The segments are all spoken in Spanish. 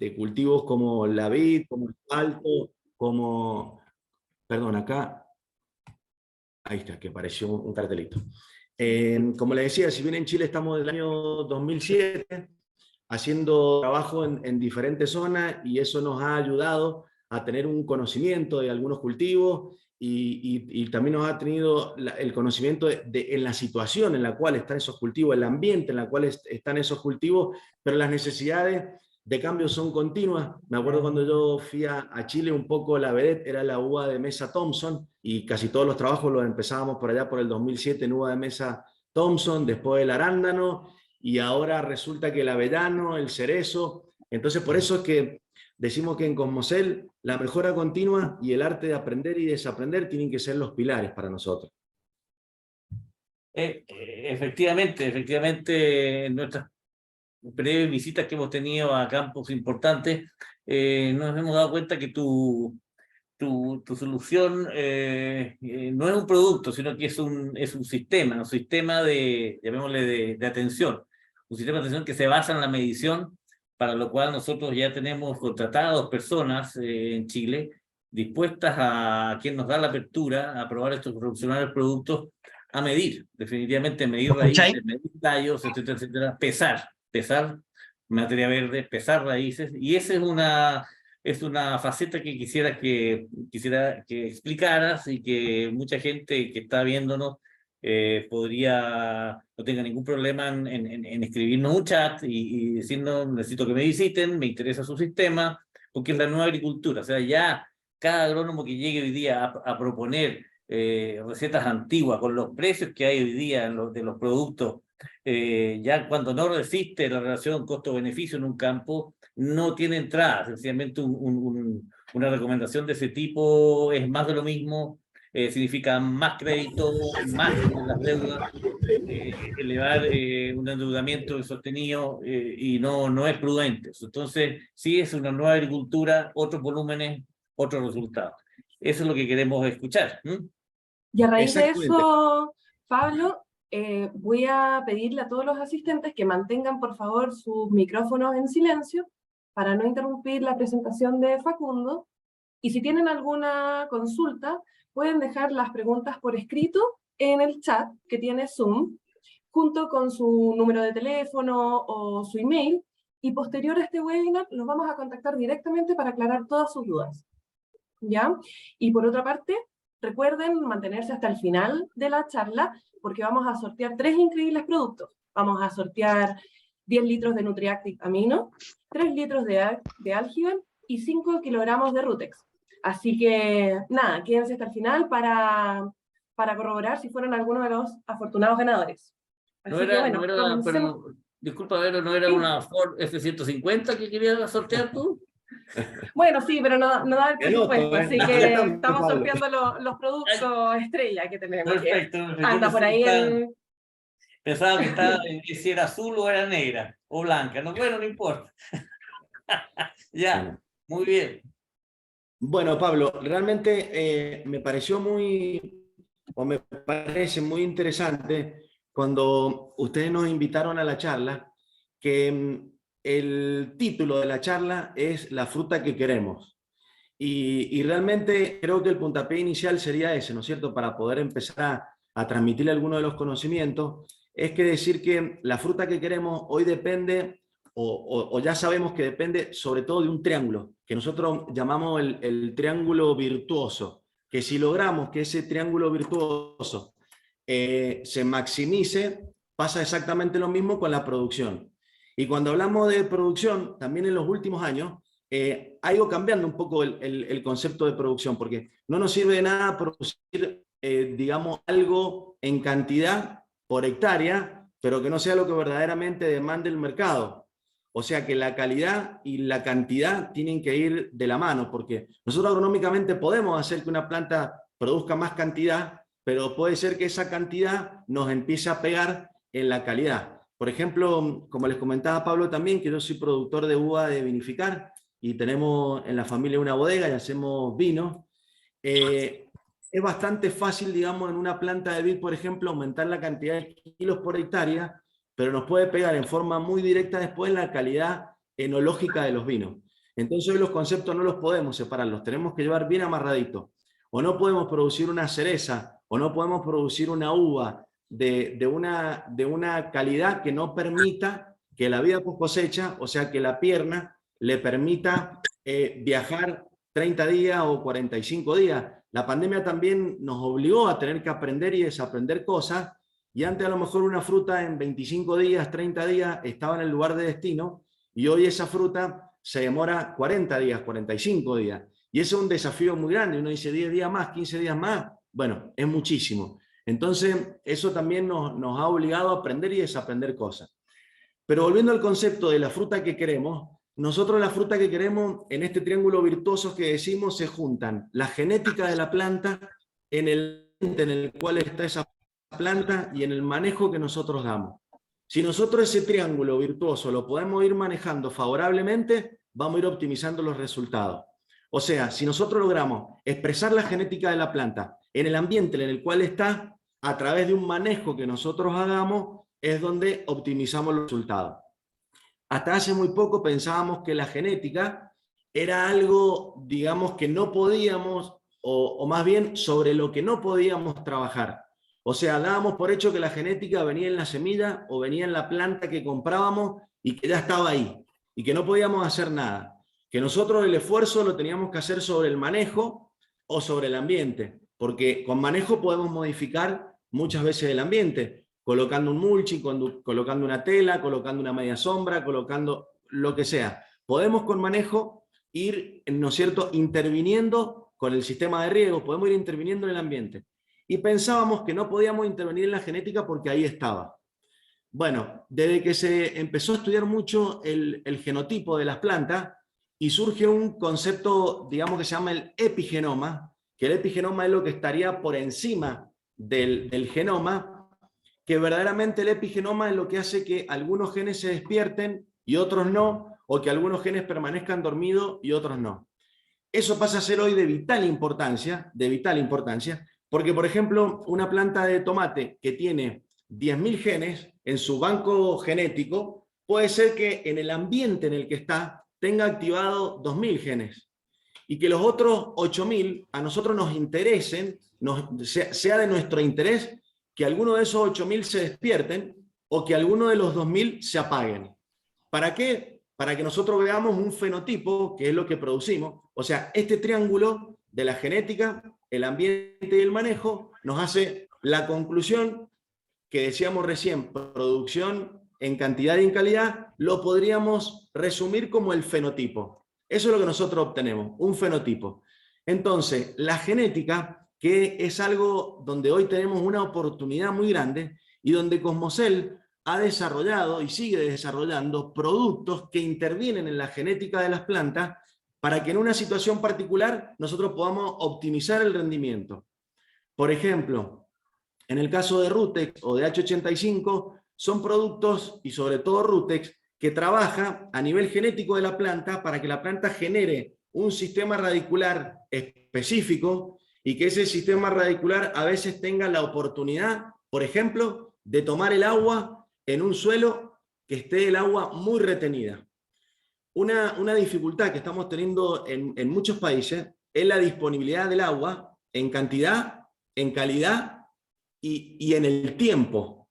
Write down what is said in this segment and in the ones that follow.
de cultivos como la vid, como el palto, como... Perdón, acá... Ahí está, que apareció un cartelito. Como le decía, si bien en Chile estamos desde el año 2007, haciendo trabajo en diferentes zonas, y eso nos ha ayudado a tener un conocimiento de algunos cultivos y también nos ha tenido el conocimiento en la situación en la cual están esos cultivos, el ambiente en la cual están esos cultivos, pero las necesidades de cambio son continuas. Me acuerdo cuando yo fui a Chile, un poco la vedette era la uva de mesa Thompson, y casi todos los trabajos los empezábamos por allá por el 2007 en uva de mesa Thompson, después el arándano, y ahora resulta que el avellano, el cerezo. Entonces, por eso es que decimos que en Cosmocel la mejora continua y el arte de aprender y desaprender tienen que ser los pilares para nosotros. Efectivamente, en nuestras breves visitas que hemos tenido a campos importantes, nos hemos dado cuenta que tu solución no es un producto, sino que es un sistema de, llamémosle, de atención, un sistema de atención que se basa en la medición, para lo cual nosotros ya tenemos contratados personas en Chile dispuestas a quien nos da la apertura a probar estos revolucionarios productos, a medir, definitivamente medir raíces, medir tallos, etcétera, etcétera, pesar materia verde, pesar raíces, y esa es una faceta que quisiera que explicaras, y que mucha gente que está viéndonos no tenga ningún problema en escribirnos un chat y decirnos: necesito que me visiten, me interesa su sistema, porque es la nueva agricultura. O sea, ya cada agrónomo que llegue hoy día a proponer recetas antiguas con los precios que hay hoy día de los productos, ya cuando no resiste la relación costo-beneficio en un campo, no tiene entrada. Sencillamente una recomendación de ese tipo es más de lo mismo, significa más crédito, más de las deudas, elevar un endeudamiento insostenido, y no es prudente. Entonces, sí, es una nueva agricultura, otros volúmenes, otros resultados. Eso es lo que queremos escuchar. Y a raíz de eso, Pablo, voy a pedirle a todos los asistentes que mantengan, por favor, sus micrófonos en silencio para no interrumpir la presentación de Facundo. Y si tienen alguna consulta, pueden dejar las preguntas por escrito en el chat que tiene Zoom, junto con su número de teléfono o su email, y posterior a este webinar los vamos a contactar directamente para aclarar todas sus dudas. ¿Ya? Y por otra parte, recuerden mantenerse hasta el final de la charla, porque vamos a sortear 3 increíbles productos. Vamos a sortear 10 litros de Nutriactive Amino, 3 litros de Algivan y 5 kilogramos de Rutex. Así que, nada, quédense hasta el final para corroborar si fueron algunos de los afortunados ganadores. Así que, bueno, pero, disculpa, Vero, ¿no era una Ford F-150 que querías sortear tú? Bueno, sí, pero no da el presupuesto, así que estamos sorteando los productos estrella que tenemos. Perfecto. Anda por ahí en... Pensaba que estaba si era azul o era negra o blanca. No, bueno, no importa. Ya, muy bien. Bueno, Pablo, realmente me parece muy interesante cuando ustedes nos invitaron a la charla, que el título de la charla es La fruta que queremos. Y realmente creo que el puntapié inicial sería ese, ¿no es cierto?, para poder empezar a transmitirle algunos de los conocimientos. Es que decir que la fruta que queremos hoy depende, o ya sabemos que depende sobre todo de un triángulo, que nosotros llamamos el triángulo virtuoso, que si logramos que ese triángulo virtuoso se maximice, pasa exactamente lo mismo con la producción. Y cuando hablamos de producción, también en los últimos años, ha ido cambiando un poco el concepto de producción, porque no nos sirve de nada producir, digamos, algo en cantidad por hectárea, pero que no sea lo que verdaderamente demande el mercado. O sea que la calidad y la cantidad tienen que ir de la mano, porque nosotros agronómicamente podemos hacer que una planta produzca más cantidad, pero puede ser que esa cantidad nos empiece a pegar en la calidad. Por ejemplo, como les comentaba Pablo también, que yo soy productor de uva de vinificar y tenemos en la familia una bodega y hacemos vino. Es bastante fácil, digamos, en una planta de vid, por ejemplo, aumentar la cantidad de kilos por hectárea, pero nos puede pegar en forma muy directa después en la calidad enológica de los vinos. Entonces hoy los conceptos no los podemos separar, los tenemos que llevar bien amarraditos. O no podemos producir una cereza, o no podemos producir una uva de una calidad que no permita que la vida post cosecha, o sea, que la pierna le permita viajar 30 días o 45 días. La pandemia también nos obligó a tener que aprender y desaprender cosas, y antes a lo mejor una fruta en 25 días, 30 días estaba en el lugar de destino, y hoy esa fruta se demora 40 días, 45 días. Y ese es un desafío muy grande. Uno dice 10 días más, 15 días más. Bueno, es muchísimo. Entonces, eso también nos ha obligado a aprender y desaprender cosas. Pero volviendo al concepto de la fruta que queremos, nosotros la fruta que queremos, en este triángulo virtuoso que decimos, se juntan la genética de la planta en el cual está esa planta y en el manejo que nosotros damos. Si nosotros ese triángulo virtuoso lo podemos ir manejando favorablemente, vamos a ir optimizando los resultados. O sea, si nosotros logramos expresar la genética de la planta en el ambiente en el cual está, a través de un manejo que nosotros hagamos, es donde optimizamos los resultados. Hasta hace muy poco pensábamos que la genética era algo, digamos, que no podíamos, o más bien sobre lo que no podíamos trabajar. O sea, dábamos por hecho que la genética venía en la semilla o venía en la planta que comprábamos y que ya estaba ahí, y que no podíamos hacer nada. Que nosotros el esfuerzo lo teníamos que hacer sobre el manejo o sobre el ambiente, porque con manejo podemos modificar muchas veces el ambiente, colocando un mulching, colocando una tela, colocando una media sombra, colocando lo que sea. Podemos con manejo ir, ¿no es cierto?, interviniendo con el sistema de riego, podemos ir interviniendo en el ambiente. Y pensábamos que no podíamos intervenir en la genética porque ahí estaba. Bueno, desde que se empezó a estudiar mucho el genotipo de las plantas, y surge un concepto, digamos, que se llama el epigenoma, que el epigenoma es lo que estaría por encima del genoma, que verdaderamente el epigenoma es lo que hace que algunos genes se despierten y otros no, o que algunos genes permanezcan dormidos y otros no. Eso pasa a ser hoy de vital importancia, porque, por ejemplo, una planta de tomate que tiene 10.000 genes en su banco genético, puede ser que en el ambiente en el que está tenga activado 2.000 genes, y que los otros 8.000 a nosotros nos interesen, sea de nuestro interés que alguno de esos 8.000 se despierten o que alguno de los 2.000 se apaguen. ¿Para qué? Para que nosotros veamos un fenotipo, que es lo que producimos. O sea, este triángulo de la genética, el ambiente y el manejo nos hace la conclusión que decíamos recién, producción en cantidad y en calidad, lo podríamos resumir como el fenotipo. Eso es lo que nosotros obtenemos, un fenotipo. Entonces, la genética, que es algo donde hoy tenemos una oportunidad muy grande y donde Cosmocel ha desarrollado y sigue desarrollando productos que intervienen en la genética de las plantas para que en una situación particular nosotros podamos optimizar el rendimiento. Por ejemplo, en el caso de Rutex o de H85, son productos, y sobre todo Rutex, que trabaja a nivel genético de la planta para que la planta genere un sistema radicular específico y que ese sistema radicular a veces tenga la oportunidad, por ejemplo, de tomar el agua en un suelo que esté el agua muy retenida. Una dificultad que estamos teniendo en muchos países es la disponibilidad del agua en cantidad, en calidad y en el tiempo.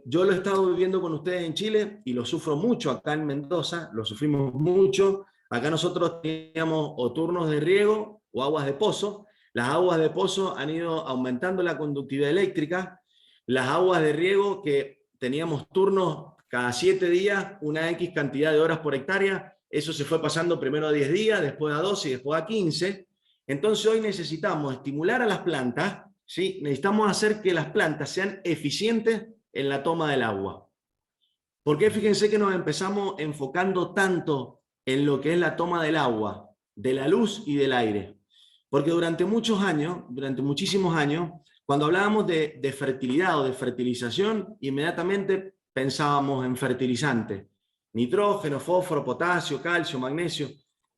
Yo lo he estado viviendo con ustedes en Chile y lo sufro mucho acá en Mendoza, lo sufrimos mucho. Acá nosotros teníamos o turnos de riego o aguas de pozo. Las aguas de pozo han ido aumentando la conductividad eléctrica. Las aguas de riego, que teníamos turnos cada 7 días, una X cantidad de horas por hectárea, eso se fue pasando primero a 10 días, después a 12 y después a 15. Entonces hoy necesitamos estimular a las plantas, ¿sí? Necesitamos hacer que las plantas sean eficientes en la toma del agua. Porque fíjense que nos empezamos enfocando tanto en lo que es la toma del agua, de la luz y del aire. Porque durante muchos años, durante muchísimos años, cuando hablábamos de fertilidad o de fertilización, inmediatamente pensábamos en fertilizantes. Nitrógeno, fósforo, potasio, calcio, magnesio.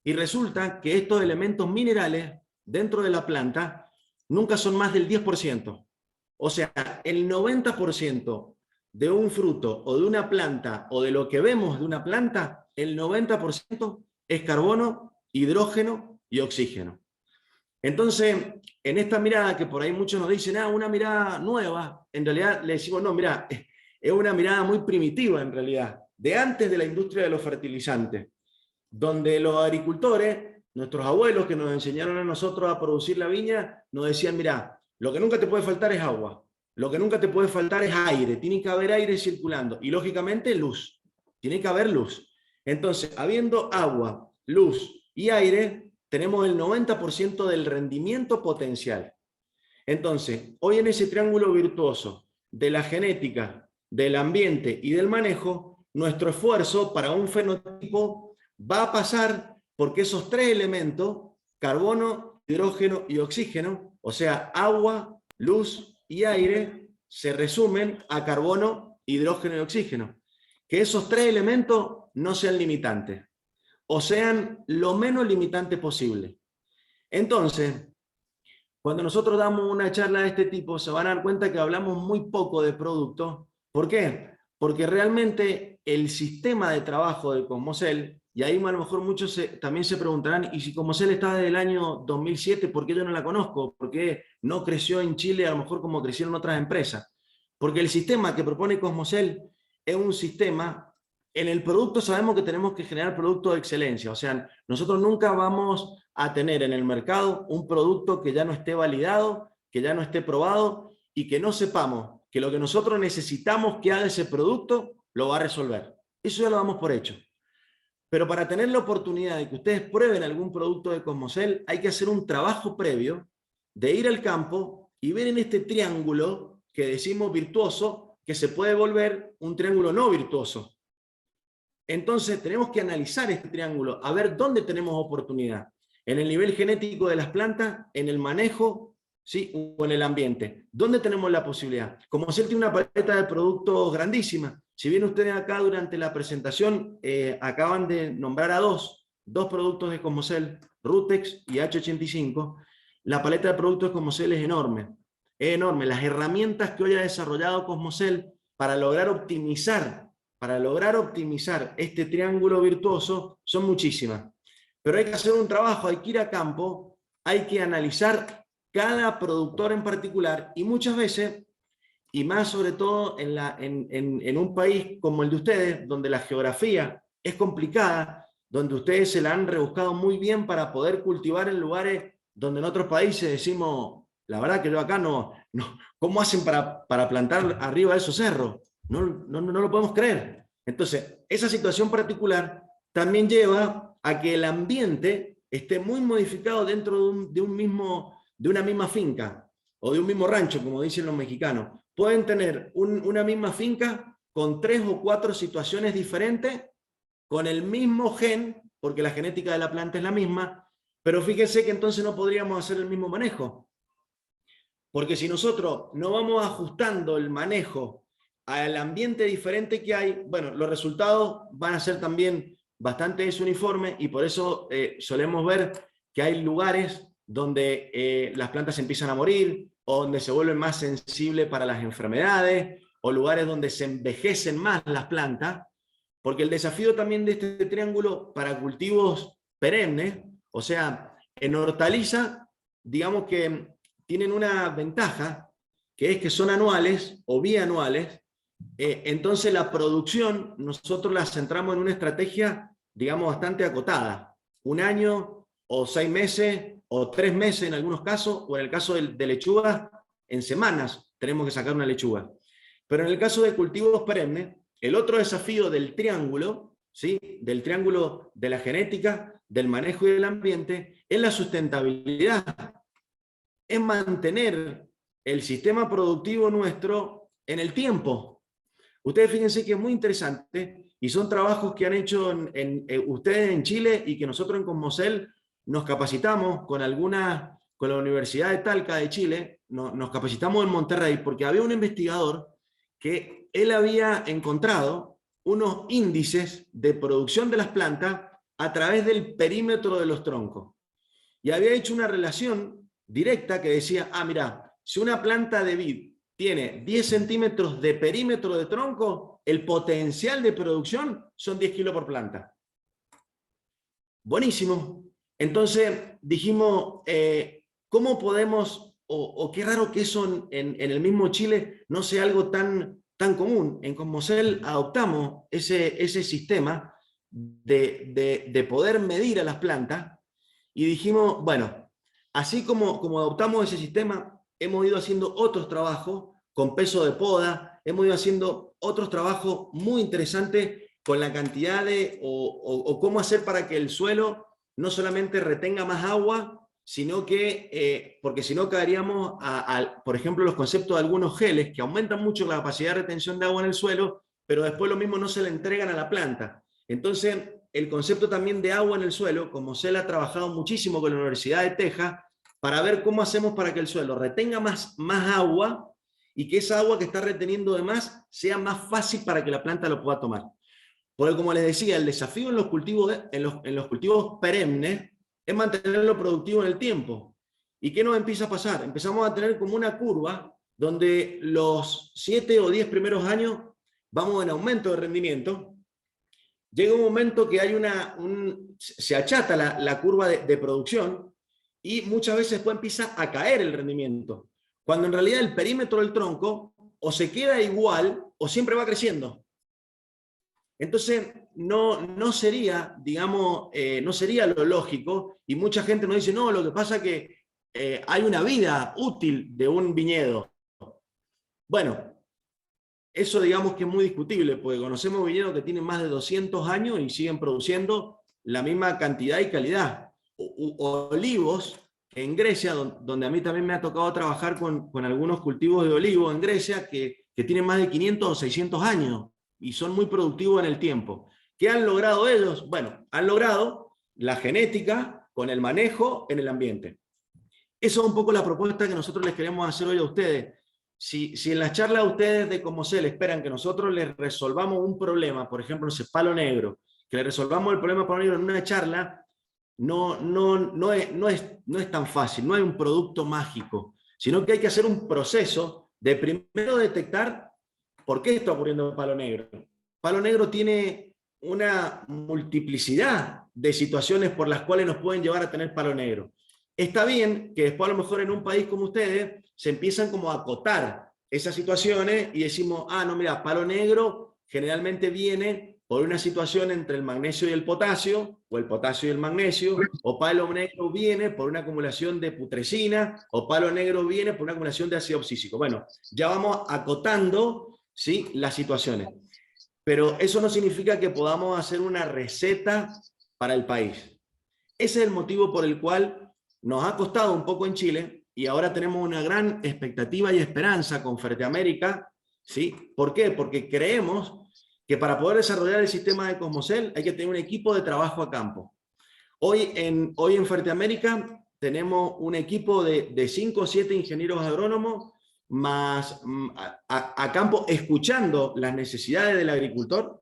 Y resulta que estos elementos minerales dentro de la planta nunca son más del 10%. O sea, el 90% de un fruto o de una planta o de lo que vemos de una planta, el 90% es carbono, hidrógeno y oxígeno. Entonces, en esta mirada que por ahí muchos nos dicen, una mirada nueva, en realidad le decimos, no, mira, es una mirada muy primitiva en realidad, de antes de la industria de los fertilizantes, donde los agricultores, nuestros abuelos que nos enseñaron a nosotros a producir la viña, nos decían, mira, lo que nunca te puede faltar es agua, lo que nunca te puede faltar es aire, tiene que haber aire circulando, y lógicamente luz, tiene que haber luz. Entonces, habiendo agua, luz y aire, tenemos el 90% del rendimiento potencial. Entonces, hoy en ese triángulo virtuoso de la genética, del ambiente y del manejo, nuestro esfuerzo para un fenotipo va a pasar porque esos tres elementos, carbono, hidrógeno y oxígeno, o sea, agua, luz y aire, se resumen a carbono, hidrógeno y oxígeno. Que esos tres elementos no sean limitantes, o sean lo menos limitante posible. Entonces, cuando nosotros damos una charla de este tipo, se van a dar cuenta que hablamos muy poco de productos. ¿Por qué? Porque realmente el sistema de trabajo de Cosmocel, y ahí a lo mejor muchos también se preguntarán, y si Cosmocel está desde el año 2007, ¿por qué yo no la conozco? ¿Por qué no creció en Chile a lo mejor como crecieron otras empresas? Porque el sistema que propone Cosmocel es un sistema. En el producto sabemos que tenemos que generar productos de excelencia, o sea, nosotros nunca vamos a tener en el mercado un producto que ya no esté validado, que ya no esté probado y que no sepamos que lo que nosotros necesitamos que haga ese producto lo va a resolver. Eso ya lo damos por hecho. Pero para tener la oportunidad de que ustedes prueben algún producto de Cosmocel, hay que hacer un trabajo previo de ir al campo y ver en este triángulo que decimos virtuoso, que se puede volver un triángulo no virtuoso. Entonces tenemos que analizar este triángulo, a ver dónde tenemos oportunidad. En el nivel genético de las plantas, en el manejo, ¿sí? O en el ambiente. ¿Dónde tenemos la posibilidad? Cosmocel tiene una paleta de productos grandísima. Si bien ustedes acá durante la presentación acaban de nombrar a dos productos de Cosmocel, Rutex y H85, la paleta de productos de Cosmocel es enorme. Es enorme. Las herramientas que hoy ha desarrollado Cosmocel para lograr optimizar este triángulo virtuoso son muchísimas. Pero hay que hacer un trabajo, hay que ir a campo, hay que analizar cada productor en particular y muchas veces, y más sobre todo en un país como el de ustedes, donde la geografía es complicada, donde ustedes se la han rebuscado muy bien para poder cultivar en lugares donde en otros países decimos, la verdad que yo acá no ¿cómo hacen para plantar arriba de esos cerros? No lo podemos creer. Entonces, esa situación particular también lleva a que el ambiente esté muy modificado dentro de una misma finca o de un mismo rancho, como dicen los mexicanos. Pueden tener una misma finca con 3 o 4 situaciones diferentes, con el mismo gen, porque la genética de la planta es la misma, pero fíjense que entonces no podríamos hacer el mismo manejo. Porque si nosotros no vamos ajustando el manejo al ambiente diferente que hay, bueno, los resultados van a ser también bastante desuniformes y por eso solemos ver que hay lugares donde las plantas empiezan a morir o donde se vuelven más sensibles para las enfermedades o lugares donde se envejecen más las plantas, porque el desafío también de este triángulo para cultivos perennes, o sea, en hortaliza, digamos que tienen una ventaja, que es que son anuales o bianuales, entonces la producción nosotros la centramos en una estrategia, digamos, bastante acotada. 1 año o 6 meses o 3 meses en algunos casos, o en el caso de lechuga, en semanas tenemos que sacar una lechuga. Pero en el caso de cultivos perennes, el otro desafío del triángulo, ¿sí? Del triángulo de la genética, del manejo y del ambiente, es la sustentabilidad. Es mantener el sistema productivo nuestro en el tiempo. Ustedes fíjense que es muy interesante y son trabajos que han hecho ustedes en Chile y que nosotros en Cosmocel nos capacitamos con la Universidad de Talca de Chile, nos capacitamos en Monterrey porque había un investigador que él había encontrado unos índices de producción de las plantas a través del perímetro de los troncos. Y había hecho una relación directa que decía, mira, si una planta de vid tiene 10 centímetros de perímetro de tronco, el potencial de producción son 10 kilos por planta. Buenísimo. Entonces dijimos, ¿cómo podemos, o qué raro que eso en el mismo Chile no sea algo tan común? En Cosmocel adoptamos ese sistema de poder medir a las plantas y dijimos, bueno, así como adoptamos ese sistema, hemos ido haciendo otros trabajos con peso de poda, hemos ido haciendo otros trabajos muy interesantes con la cantidad o cómo hacer para que el suelo no solamente retenga más agua, sino que, porque si no caeríamos por ejemplo, los conceptos de algunos geles que aumentan mucho la capacidad de retención de agua en el suelo, pero después lo mismo no se le entregan a la planta. Entonces, el concepto también de agua en el suelo, como Cel ha trabajado muchísimo con la Universidad de Texas, para ver cómo hacemos para que el suelo retenga más agua y que esa agua que está reteniendo de más sea más fácil para que la planta lo pueda tomar. Porque como les decía, el desafío en los cultivos perennes es mantenerlo productivo en el tiempo. ¿Y qué nos empieza a pasar? Empezamos a tener como una curva donde los 7 o 10 primeros años vamos en aumento de rendimiento. Llega un momento que hay se achata la curva de producción y muchas veces después empieza a caer el rendimiento. Cuando en realidad el perímetro del tronco o se queda igual o siempre va creciendo. Entonces, no sería, digamos, no sería lo lógico, y mucha gente nos dice, no, lo que pasa es que hay una vida útil de un viñedo. Bueno, eso digamos que es muy discutible, porque conocemos viñedos que tienen más de 200 años y siguen produciendo la misma cantidad y calidad. Olivos, en Grecia, donde a mí también me ha tocado trabajar con algunos cultivos de olivo en Grecia, que tienen más de 500 o 600 años, y son muy productivos en el tiempo. ¿Qué han logrado ellos? Bueno, han logrado la genética con el manejo en el ambiente. Eso es un poco la propuesta que nosotros les queremos hacer hoy a ustedes. Si en las charlas ustedes de Cosmocel esperan que nosotros les resolvamos un problema, por ejemplo, ese palo negro, que le resolvamos el problema palo negro en una charla, no es tan fácil, no hay un producto mágico, sino que hay que hacer un proceso de primero detectar ¿por qué está ocurriendo el palo negro? Palo negro tiene una multiplicidad de situaciones por las cuales nos pueden llevar a tener palo negro. Está bien que después a lo mejor en un país como ustedes se empiezan como a acotar esas situaciones y decimos, no, mira, palo negro generalmente viene por una situación entre el magnesio y el potasio, o el potasio y el magnesio, o palo negro viene por una acumulación de putrescina, o palo negro viene por una acumulación de ácido abscísico. Bueno, ya vamos acotando, ¿sí?, las situaciones. Pero eso no significa que podamos hacer una receta para el país. Ese es el motivo por el cual nos ha costado un poco en Chile y ahora tenemos una gran expectativa y esperanza con Fertiamérica, ¿sí? ¿Por qué? Porque creemos que para poder desarrollar el sistema de Cosmocel hay que tener un equipo de trabajo a campo. Hoy en Fertiamérica tenemos un equipo de 5 o 7 ingenieros agrónomos más a campo, escuchando las necesidades del agricultor,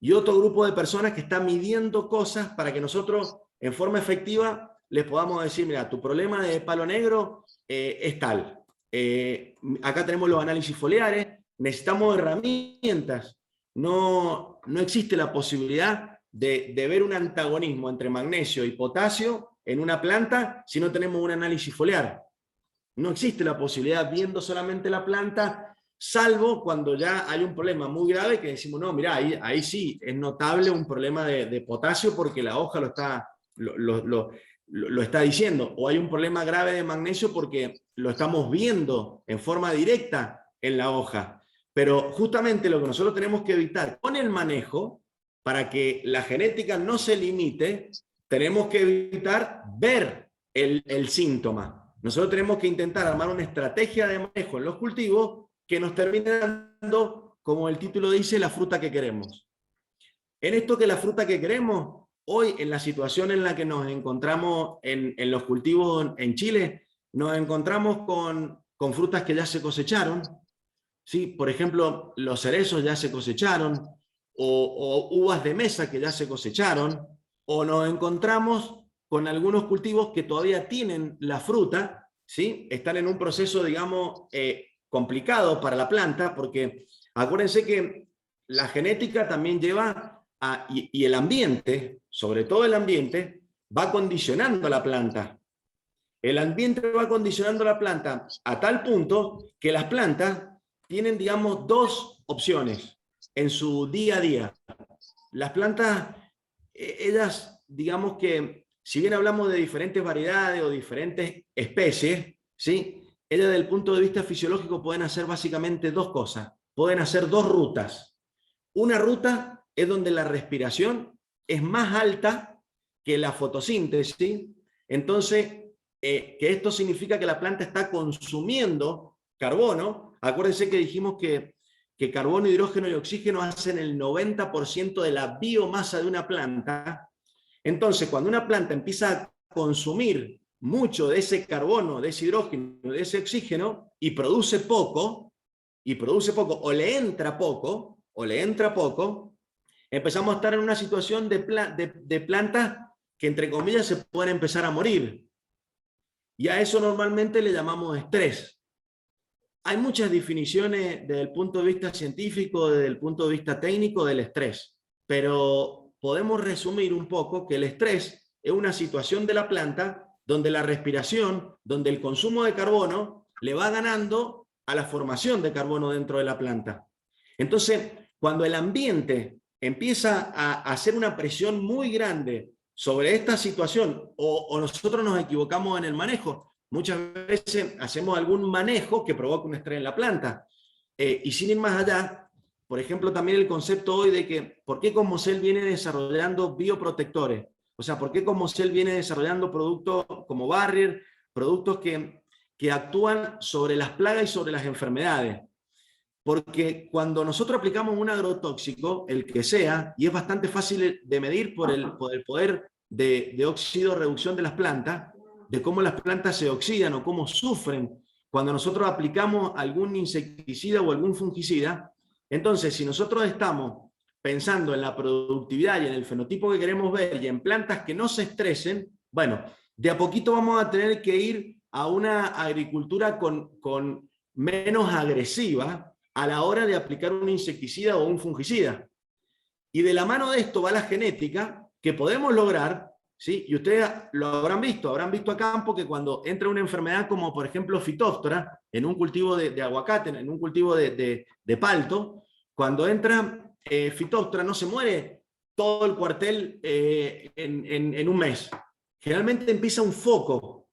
y otro grupo de personas que están midiendo cosas para que nosotros en forma efectiva les podamos decir, mira, tu problema de palo negro es tal. Acá tenemos los análisis foliares, necesitamos herramientas. No existe la posibilidad de ver un antagonismo entre magnesio y potasio en una planta si no tenemos un análisis foliar. No existe la posibilidad viendo solamente la planta, salvo cuando ya hay un problema muy grave que decimos, no, mira, ahí sí es notable un problema de potasio porque la hoja lo está diciendo, o hay un problema grave de magnesio porque lo estamos viendo en forma directa en la hoja. Pero justamente lo que nosotros tenemos que evitar con el manejo, para que la genética no se limite, tenemos que evitar ver el síntoma. Nosotros tenemos que intentar armar una estrategia de manejo en los cultivos que nos termine dando, como el título dice, la fruta que queremos. En esto que la fruta que queremos, hoy en la situación en la que nos encontramos en los cultivos en Chile, nos encontramos con frutas que ya se cosecharon, ¿sí? Por ejemplo, los cerezos ya se cosecharon, o uvas de mesa que ya se cosecharon, o nos encontramos con algunos cultivos que todavía tienen la fruta, ¿sí? Están en un proceso, digamos, complicado para la planta, porque acuérdense que la genética también lleva y el ambiente, sobre todo el ambiente, va condicionando la planta. El ambiente va condicionando la planta a tal punto que las plantas tienen, digamos, dos opciones en su día a día. Las plantas, ellas, digamos que, si bien hablamos de diferentes variedades o diferentes especies, ¿sí? Ellas, desde el punto de vista fisiológico, pueden hacer básicamente dos cosas. Pueden hacer dos rutas. Una ruta es donde la respiración es más alta que la fotosíntesis. Entonces, que esto significa que la planta está consumiendo carbono. Acuérdense que dijimos que carbono, hidrógeno y oxígeno hacen el 90% de la biomasa de una planta. Entonces, cuando una planta empieza a consumir mucho de ese carbono, de ese hidrógeno, de ese oxígeno, y produce poco, o le entra poco, empezamos a estar en una situación de plantas que, entre comillas, se pueden empezar a morir. Y a eso normalmente le llamamos estrés. Hay muchas definiciones desde el punto de vista científico, desde el punto de vista técnico del estrés, pero podemos resumir un poco que el estrés es una situación de la planta donde la respiración, donde el consumo de carbono le va ganando a la formación de carbono dentro de la planta. Entonces, cuando el ambiente empieza a hacer una presión muy grande sobre esta situación, o nosotros nos equivocamos en el manejo, muchas veces hacemos algún manejo que provoca un estrés en la planta. Y sin ir más allá, por ejemplo, también el concepto hoy de que ¿por qué Cosmocel viene desarrollando bioprotectores? O sea, ¿por qué Cosmocel viene desarrollando productos como Barrier, productos que actúan sobre las plagas y sobre las enfermedades? Porque cuando nosotros aplicamos un agrotóxico, el que sea, y es bastante fácil de medir por el poder de óxido reducción de las plantas, de cómo las plantas se oxidan o cómo sufren cuando nosotros aplicamos algún insecticida o algún fungicida. Entonces, si nosotros estamos pensando en la productividad y en el fenotipo que queremos ver y en plantas que no se estresen, bueno, de a poquito vamos a tener que ir a una agricultura con menos agresiva a la hora de aplicar un insecticida o un fungicida. Y de la mano de esto va la genética que podemos lograr, ¿sí? Y ustedes lo habrán visto a campo que cuando entra una enfermedad como por ejemplo Phytophthora en un cultivo de aguacate, en un cultivo de palto, cuando entra Phytophthora no se muere todo el cuartel en un mes. Generalmente empieza un foco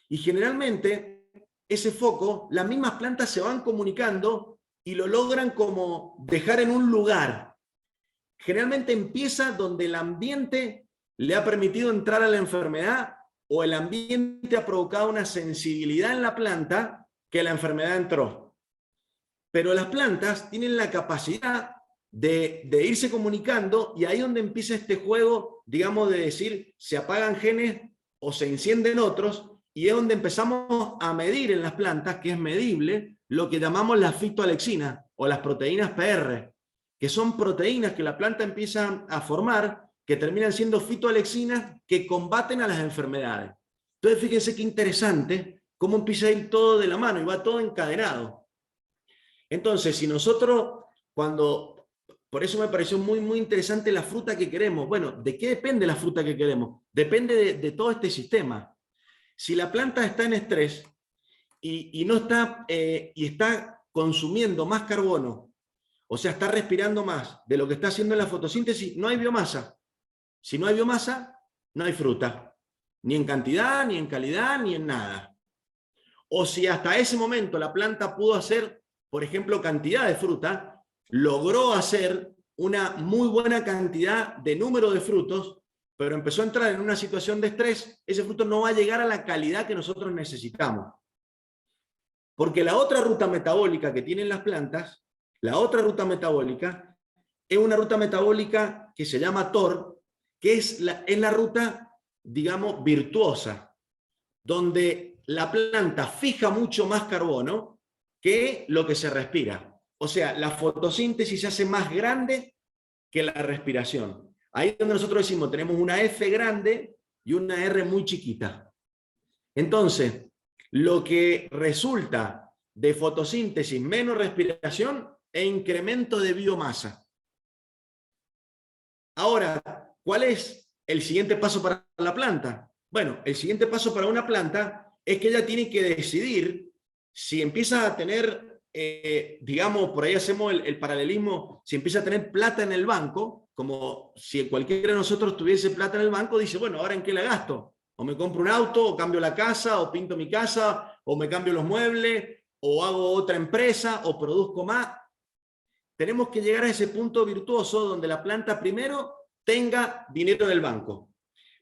y generalmente ese foco, las mismas plantas se van comunicando y lo logran como dejar en un lugar. Generalmente empieza donde el ambiente le ha permitido entrar a la enfermedad o el ambiente ha provocado una sensibilidad en la planta que la enfermedad entró. Pero las plantas tienen la capacidad de irse comunicando y ahí es donde empieza este juego, digamos, de decir, se apagan genes o se encienden otros, y es donde empezamos a medir en las plantas, que es medible, lo que llamamos las fitoalexinas o las proteínas PR, que son proteínas que la planta empieza a formar, que terminan siendo fitoalexinas que combaten a las enfermedades. Entonces, fíjense qué interesante cómo empieza a ir todo de la mano y va todo encadenado. Entonces, si nosotros, por eso me pareció muy, muy interesante la fruta que queremos. Bueno, ¿de qué depende la fruta que queremos? Depende de todo este sistema. Si la planta está en estrés y no está, y está consumiendo más carbono, o sea, está respirando más de lo que está haciendo en la fotosíntesis, no hay biomasa. Si no hay biomasa, no hay fruta. Ni en cantidad, ni en calidad, ni en nada. O si hasta ese momento la planta pudo hacer, por ejemplo, cantidad de fruta, logró hacer una muy buena cantidad de número de frutos, pero empezó a entrar en una situación de estrés, ese fruto no va a llegar a la calidad que nosotros necesitamos. Porque la otra ruta metabólica que tienen las plantas, la otra ruta metabólica, es una ruta metabólica que se llama TOR, que es la ruta, digamos, virtuosa, donde la planta fija mucho más carbono que lo que se respira. O sea, la fotosíntesis se hace más grande que la respiración. Ahí es donde nosotros decimos, tenemos una F grande y una R muy chiquita. Entonces, lo que resulta de fotosíntesis menos respiración es incremento de biomasa. Ahora, ¿cuál es el siguiente paso para la planta? Bueno, el siguiente paso para una planta es que ella tiene que decidir si empieza a tener, digamos, por ahí hacemos el paralelismo, si empieza a tener plata en el banco, como si cualquiera de nosotros tuviese plata en el banco, dice, bueno, ¿ahora en qué la gasto? O me compro un auto, o cambio la casa, o pinto mi casa, o me cambio los muebles, o hago otra empresa, o produzco más. Tenemos que llegar a ese punto virtuoso donde la planta primero tenga dinero en el banco.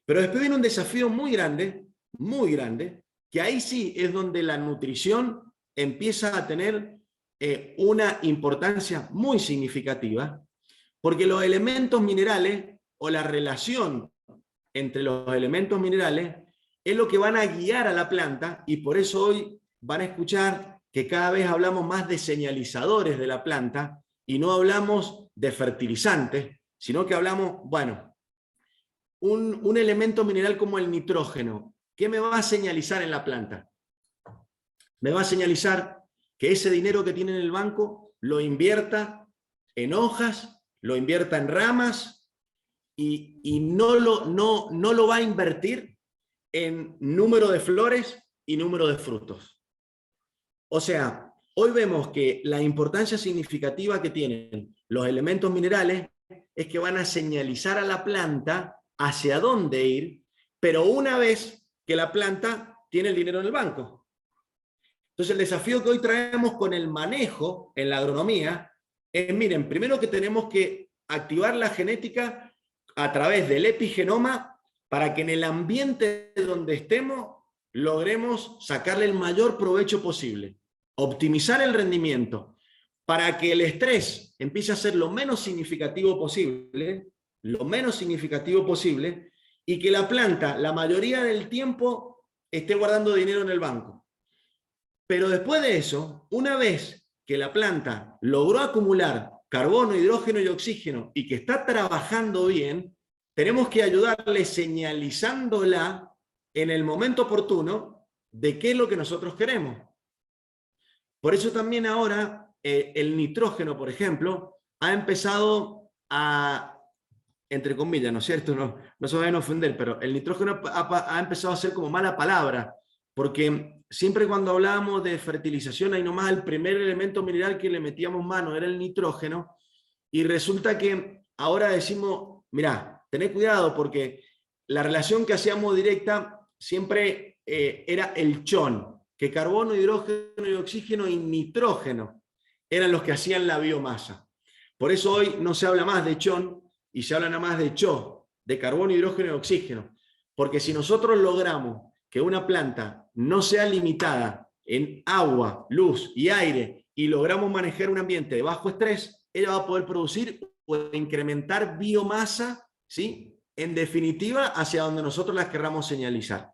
Pero después viene un desafío muy grande, que ahí sí es donde la nutrición empieza a tener una importancia muy significativa, porque los elementos minerales o la relación entre los elementos minerales es lo que van a guiar a la planta, y por eso hoy van a escuchar que cada vez hablamos más de señalizadores de la planta y no hablamos de fertilizantes, sino que hablamos, bueno, un elemento mineral como el nitrógeno, ¿qué me va a señalizar en la planta? Me va a señalizar que ese dinero que tiene en el banco lo invierta en hojas, lo invierta en ramas y no lo va a invertir en número de flores y número de frutos. O sea, hoy vemos que la importancia significativa que tienen los elementos minerales es que van a señalizar a la planta hacia dónde ir, pero una vez que la planta tiene el dinero en el banco. Entonces el desafío que hoy traemos con el manejo en la agronomía es, miren, primero que tenemos que activar la genética a través del epigenoma para que en el ambiente donde estemos logremos sacarle el mayor provecho posible, optimizar el rendimiento, para que el estrés empiece a ser lo menos significativo posible, y que la planta la mayoría del tiempo esté guardando dinero en el banco. Pero después de eso, una vez que la planta logró acumular carbono, hidrógeno y oxígeno y que está trabajando bien, tenemos que ayudarle señalizándola en el momento oportuno de qué es lo que nosotros queremos. Por eso también ahora el nitrógeno, por ejemplo, ha empezado a, entre comillas, ¿no es cierto? No se vayan a ofender, pero el nitrógeno ha empezado a ser como mala palabra, porque siempre cuando hablábamos de fertilización, ahí nomás el primer elemento mineral que le metíamos mano era el nitrógeno, y resulta que ahora decimos, mirá, tened cuidado porque la relación que hacíamos directa siempre era el chon, que carbono, hidrógeno y oxígeno y nitrógeno eran los que hacían la biomasa. Por eso hoy no se habla más de chon y se habla nada más de cho, de carbono, hidrógeno y oxígeno. Porque si nosotros logramos que una planta no sea limitada en agua, luz y aire y logramos manejar un ambiente de bajo estrés, ella va a poder producir o incrementar biomasa, ¿sí? En definitiva, hacia donde nosotros las querramos señalizar.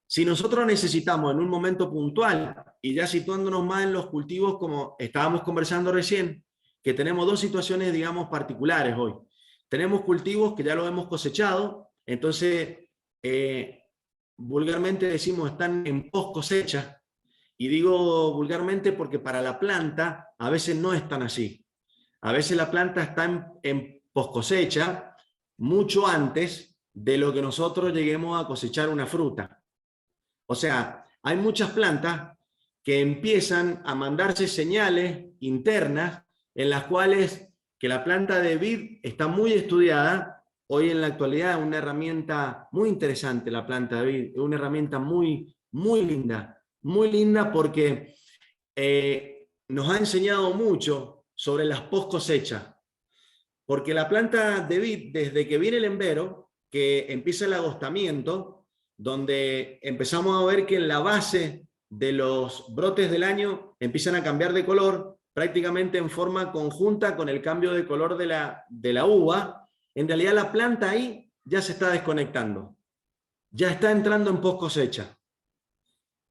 Si nosotros necesitamos en un momento puntual, y ya situándonos más en los cultivos como estábamos conversando recién, que tenemos dos situaciones, digamos, particulares hoy. Tenemos cultivos que ya los hemos cosechado, entonces, vulgarmente decimos están en post cosecha, y digo vulgarmente porque para la planta a veces no es tan así. A veces la planta está en post cosecha mucho antes de lo que nosotros lleguemos a cosechar una fruta. O sea, hay muchas plantas que empiezan a mandarse señales internas en las cuales que la planta de vid está muy estudiada. Hoy en la actualidad es una herramienta muy interesante la planta de vid, es una herramienta muy linda porque nos ha enseñado mucho sobre las post cosechas. Porque la planta de vid, desde que viene el embero, que empieza el agostamiento, donde empezamos a ver que en la base de los brotes del año empiezan a cambiar de color, prácticamente en forma conjunta con el cambio de color de la uva, en realidad la planta ahí ya se está desconectando, ya está entrando en post cosecha.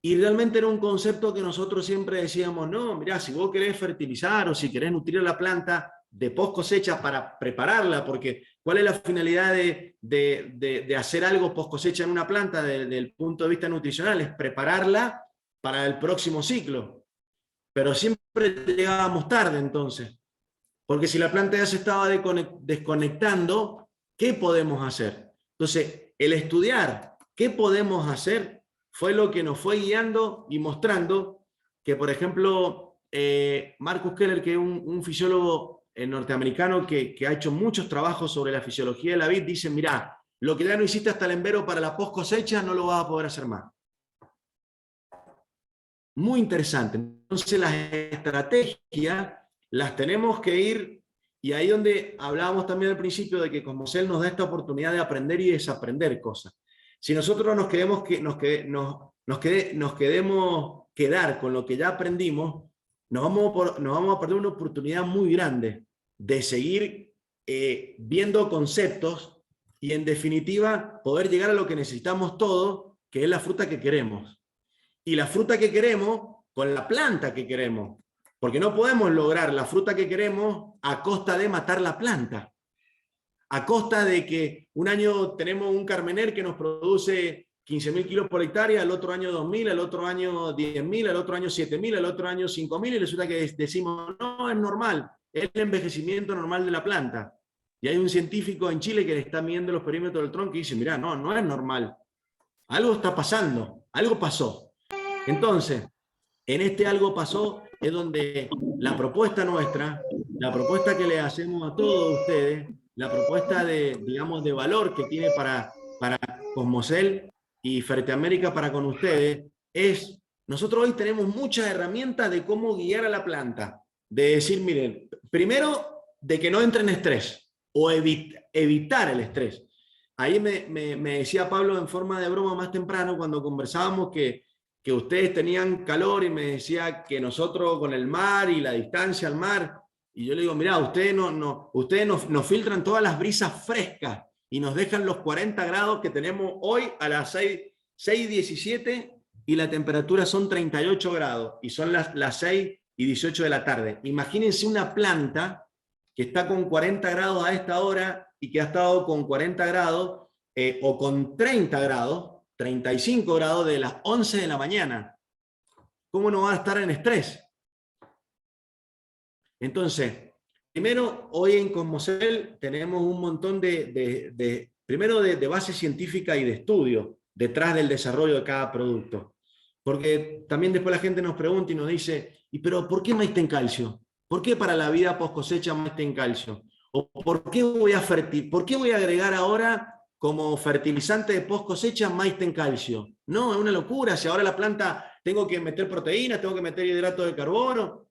Y realmente era un concepto que nosotros siempre decíamos, no, mirá, si vos querés fertilizar o si querés nutrir a la planta de post cosecha para prepararla, porque ¿cuál es la finalidad de hacer algo post cosecha en una planta desde el punto de vista nutricional? Es prepararla para el próximo ciclo. Pero siempre llegábamos tarde entonces. Porque si la planta ya se estaba desconectando, ¿qué podemos hacer? Entonces, el estudiar qué podemos hacer fue lo que nos fue guiando y mostrando que, por ejemplo, Marcus Keller, que es un fisiólogo norteamericano que ha hecho muchos trabajos sobre la fisiología de la vid, dice, mirá, lo que ya no hiciste hasta el embero para la post cosecha, no lo vas a poder hacer más. Muy interesante. Entonces las estrategias las tenemos que ir, y ahí donde hablábamos también al principio de que Cosmocel nos da esta oportunidad de aprender y desaprender cosas. Si nosotros nos quedemos quedar con lo que ya aprendimos, nos vamos a perder una oportunidad muy grande de seguir viendo conceptos y en definitiva poder llegar a lo que necesitamos todos, que es la fruta que queremos. Y la fruta que queremos con la planta que queremos. Porque no podemos lograr la fruta que queremos a costa de matar la planta. A costa de que un año tenemos un carmener que nos produce 15.000 kilos por hectárea, al otro año 2.000, al otro año 10.000, al otro año 7.000, al otro año 5.000, y resulta que decimos, no, es normal, es el envejecimiento normal de la planta. Y hay un científico en Chile que le está midiendo los perímetros del tronco y dice, mirá, no, no es normal. Algo está pasando, algo pasó. Entonces, en este algo pasó es donde la propuesta nuestra, la propuesta que le hacemos a todos ustedes, la propuesta de, digamos, de valor que tiene para Cosmocel y Fertiamérica para con ustedes, es, nosotros hoy tenemos muchas herramientas de cómo guiar a la planta. De decir, miren, primero, de que no entre en estrés, o evitar el estrés. Ahí me decía Pablo en forma de broma más temprano, cuando conversábamos que ustedes tenían calor, y me decía que nosotros con el mar y la distancia al mar, y yo le digo, mirá, ustedes nos filtran todas las brisas frescas y nos dejan los 40 grados que tenemos hoy a las 6:17 y la temperatura son 38 grados y son las 6:18 de la tarde. Imagínense una planta que está con 40 grados a esta hora y que ha estado con 40 grados o con 30 grados, 35 grados de las 11 de la mañana. ¿Cómo no va a estar en estrés? Entonces, primero, hoy en Cosmocel tenemos un montón primero de base científica y de estudio detrás del desarrollo de cada producto. Porque también después la gente nos pregunta y nos dice, ¿y pero por qué Maíz Calcio? ¿Por qué para la vida post cosecha Maíz Calcio? ¿O por qué voy a agregar ahora como fertilizante de post cosecha Maíz Calcio? No, es una locura. Si ahora la planta tengo que meter proteínas, tengo que meter hidrato de carbono.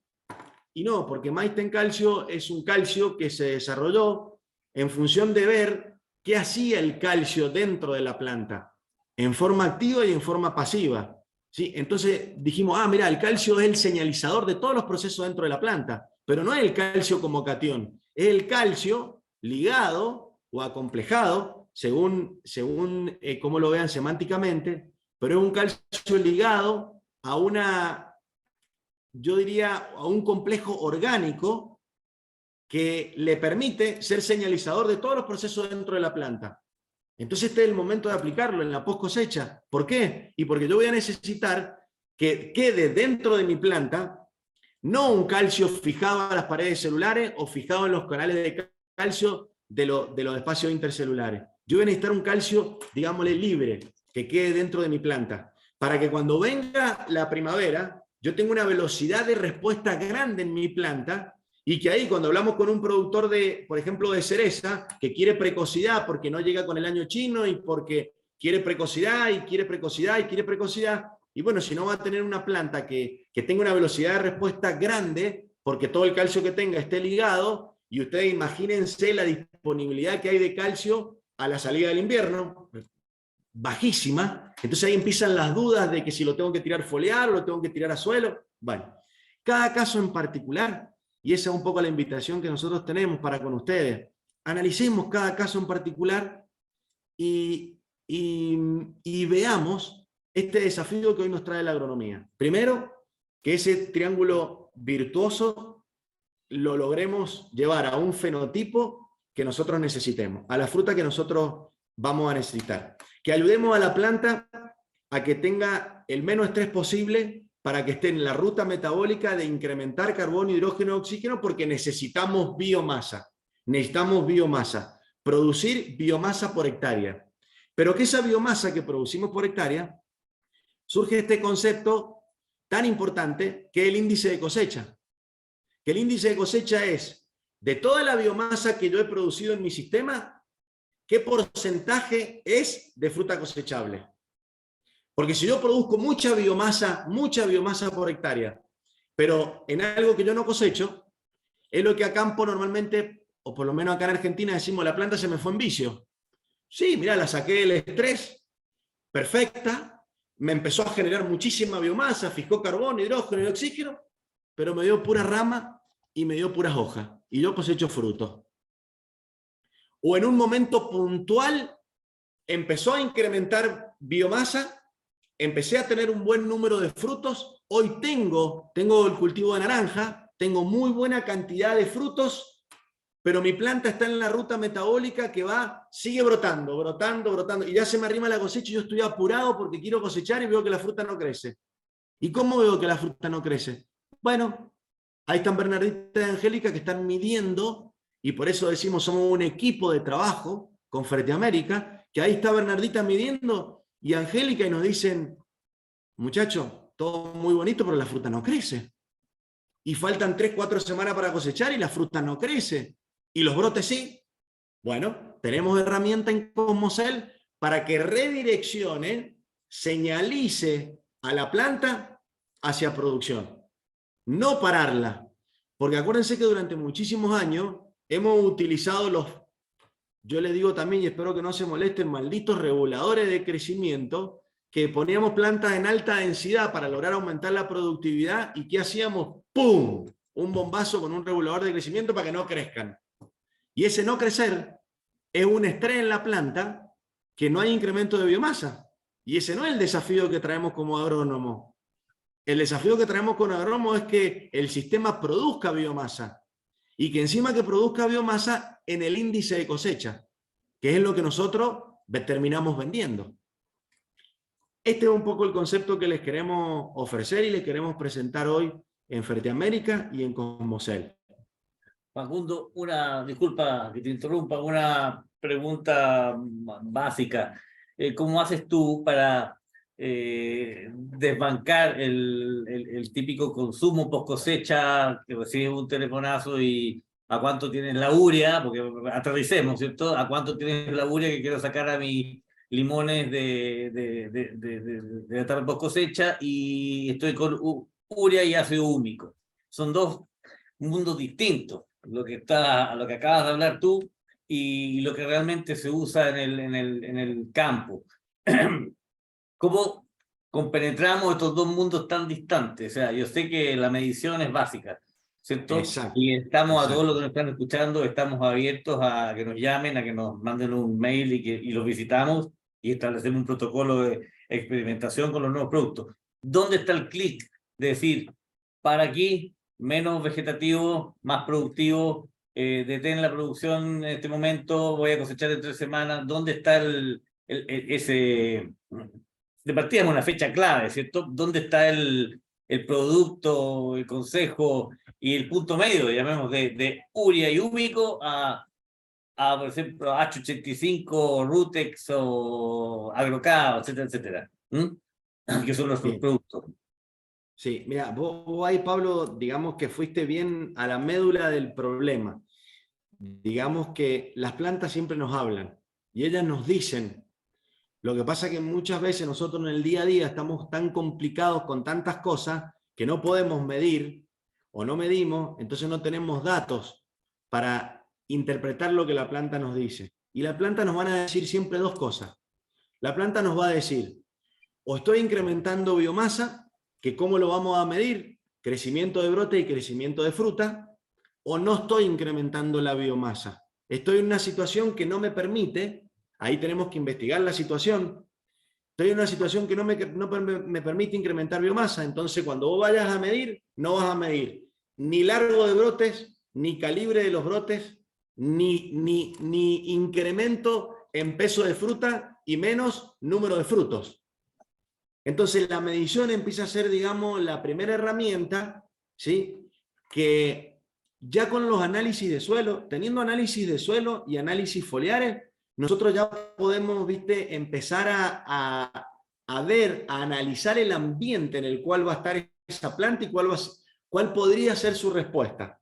Y no, porque Maíz Calcio es un calcio que se desarrolló en función de ver qué hacía el calcio dentro de la planta, en forma activa y en forma pasiva. ¿Sí? Entonces dijimos, mira, el calcio es el señalizador de todos los procesos dentro de la planta, pero no es el calcio como catión, es el calcio ligado o acomplejado, según cómo lo vean semánticamente, pero es un calcio ligado a yo diría, a un complejo orgánico que le permite ser señalizador de todos los procesos dentro de la planta. Entonces este es el momento de aplicarlo en la post cosecha. ¿Por qué? Y porque yo voy a necesitar que quede dentro de mi planta no un calcio fijado a las paredes celulares o fijado en los canales de calcio de los espacios intercelulares. Yo voy a necesitar un calcio, digámosle, libre, que quede dentro de mi planta, para que cuando venga la primavera yo tengo una velocidad de respuesta grande en mi planta, y que ahí cuando hablamos con un productor por ejemplo, de cereza, que quiere precocidad porque no llega con el año chino y porque quiere precocidad y quiere precocidad y quiere precocidad, y bueno, si no va a tener una planta que tenga una velocidad de respuesta grande, porque todo el calcio que tenga esté ligado, y ustedes imagínense la disponibilidad que hay de calcio a la salida del invierno, bajísima. Entonces ahí empiezan las dudas de que si lo tengo que tirar foliar o lo tengo que tirar a suelo. Bueno, cada caso en particular, y esa es un poco la invitación que nosotros tenemos para con ustedes, analicemos cada caso en particular y veamos este desafío que hoy nos trae la agronomía. Primero, que ese triángulo virtuoso lo logremos llevar a un fenotipo que nosotros necesitemos, a la fruta que nosotros vamos a necesitar. Que ayudemos a la planta a que tenga el menos estrés posible para que esté en la ruta metabólica de incrementar carbono, hidrógeno, oxígeno, porque necesitamos biomasa. Necesitamos biomasa. Producir biomasa por hectárea. Pero que esa biomasa que producimos por hectárea, surge este concepto tan importante que es el índice de cosecha. Que el índice de cosecha es, de toda la biomasa que yo he producido en mi sistema, ¿qué porcentaje es de fruta cosechable? Porque si yo produzco mucha biomasa por hectárea, pero en algo que yo no cosecho, es lo que a campo normalmente, o por lo menos acá en Argentina decimos, la planta se me fue en vicio. Sí, mira, la saqué del estrés, perfecta, me empezó a generar muchísima biomasa, fijó carbono, hidrógeno y oxígeno, pero me dio pura rama y me dio puras hojas, y yo cosecho frutos. O en un momento puntual empezó a incrementar biomasa, empecé a tener un buen número de frutos, hoy tengo el cultivo de naranja, tengo muy buena cantidad de frutos, pero mi planta está en la ruta metabólica que sigue brotando, y ya se me arrima la cosecha y yo estoy apurado porque quiero cosechar y veo que la fruta no crece. ¿Y cómo veo que la fruta no crece? Bueno, ahí están Bernardita y Angélica que están midiendo, y por eso decimos somos un equipo de trabajo con Fertiamérica, que ahí está Bernardita midiendo y Angélica y nos dicen, muchachos, todo muy bonito, pero la fruta no crece. Y faltan 3-4 semanas para cosechar y la fruta no crece. Y los brotes sí. Bueno, tenemos herramienta en Cosmocel para que redireccione, señalice a la planta hacia producción. No pararla. Porque acuérdense que durante muchísimos años hemos utilizado yo le digo también, y espero que no se molesten, malditos reguladores de crecimiento, que poníamos plantas en alta densidad para lograr aumentar la productividad, y ¿qué hacíamos? ¡Pum! Un bombazo con un regulador de crecimiento para que no crezcan. Y ese no crecer es un estrés en la planta, que no hay incremento de biomasa. Y ese no es el desafío que traemos como agrónomo. El desafío que traemos con agrónomo es que el sistema produzca biomasa. Y que encima que produzca biomasa en el índice de cosecha, que es lo que nosotros terminamos vendiendo. Este es un poco el concepto que les queremos ofrecer y les queremos presentar hoy en Fertiamérica y en Cosmocel. Facundo, disculpa que te interrumpa, una pregunta básica. ¿Cómo haces tú para desbancar el típico consumo post cosecha, que recibes un telefonazo y a cuánto tienes la urea? Porque aterricemos, ¿cierto? ¿A cuánto tienes la urea que quiero sacar a mis limones de la etapa post cosecha y estoy con urea y ácido húmico? Son dos mundos distintos, lo que acabas de hablar tú y lo que realmente se usa en el campo. ¿Cómo compenetramos estos dos mundos tan distantes? O sea, yo sé que la medición es básica, ¿cierto? Exacto. Y estamos Exacto. a todos los que nos están escuchando, estamos abiertos a que nos llamen, a que nos manden un mail y los visitamos y establecemos un protocolo de experimentación con los nuevos productos. ¿Dónde está el clic de decir, para aquí, menos vegetativo, más productivo, detén la producción en este momento, voy a cosechar en 3 semanas? ¿Dónde está ese... De partida es una fecha clave, ¿cierto? ¿Dónde está el producto, el consejo y el punto medio, llamemos, de urea y húmico a por ejemplo, H85, Rutex o Agrocao, etcétera, etcétera? Que son nuestros productos. Sí, mira, vos ahí, Pablo, digamos que fuiste bien a la médula del problema. Digamos que las plantas siempre nos hablan y ellas nos dicen. Lo que pasa es que muchas veces nosotros en el día a día estamos tan complicados con tantas cosas que no podemos medir o no medimos, entonces no tenemos datos para interpretar lo que la planta nos dice. Y la planta nos van a decir siempre dos cosas. La planta nos va a decir, o estoy incrementando biomasa, que cómo lo vamos a medir, crecimiento de brote y crecimiento de fruta, o no estoy incrementando la biomasa. Estoy en una situación que no me permite. Ahí tenemos que investigar la situación. Estoy en una situación que no me permite incrementar biomasa, entonces cuando vos vayas a medir, no vas a medir ni largo de brotes, ni calibre de los brotes, ni incremento en peso de fruta y menos número de frutos. Entonces la medición empieza a ser, digamos, la primera herramienta, ¿sí? Que ya con los análisis de suelo, teniendo análisis de suelo y análisis foliares, nosotros ya podemos, ¿viste?, empezar a ver, a analizar el ambiente en el cual va a estar esa planta y cuál podría ser su respuesta.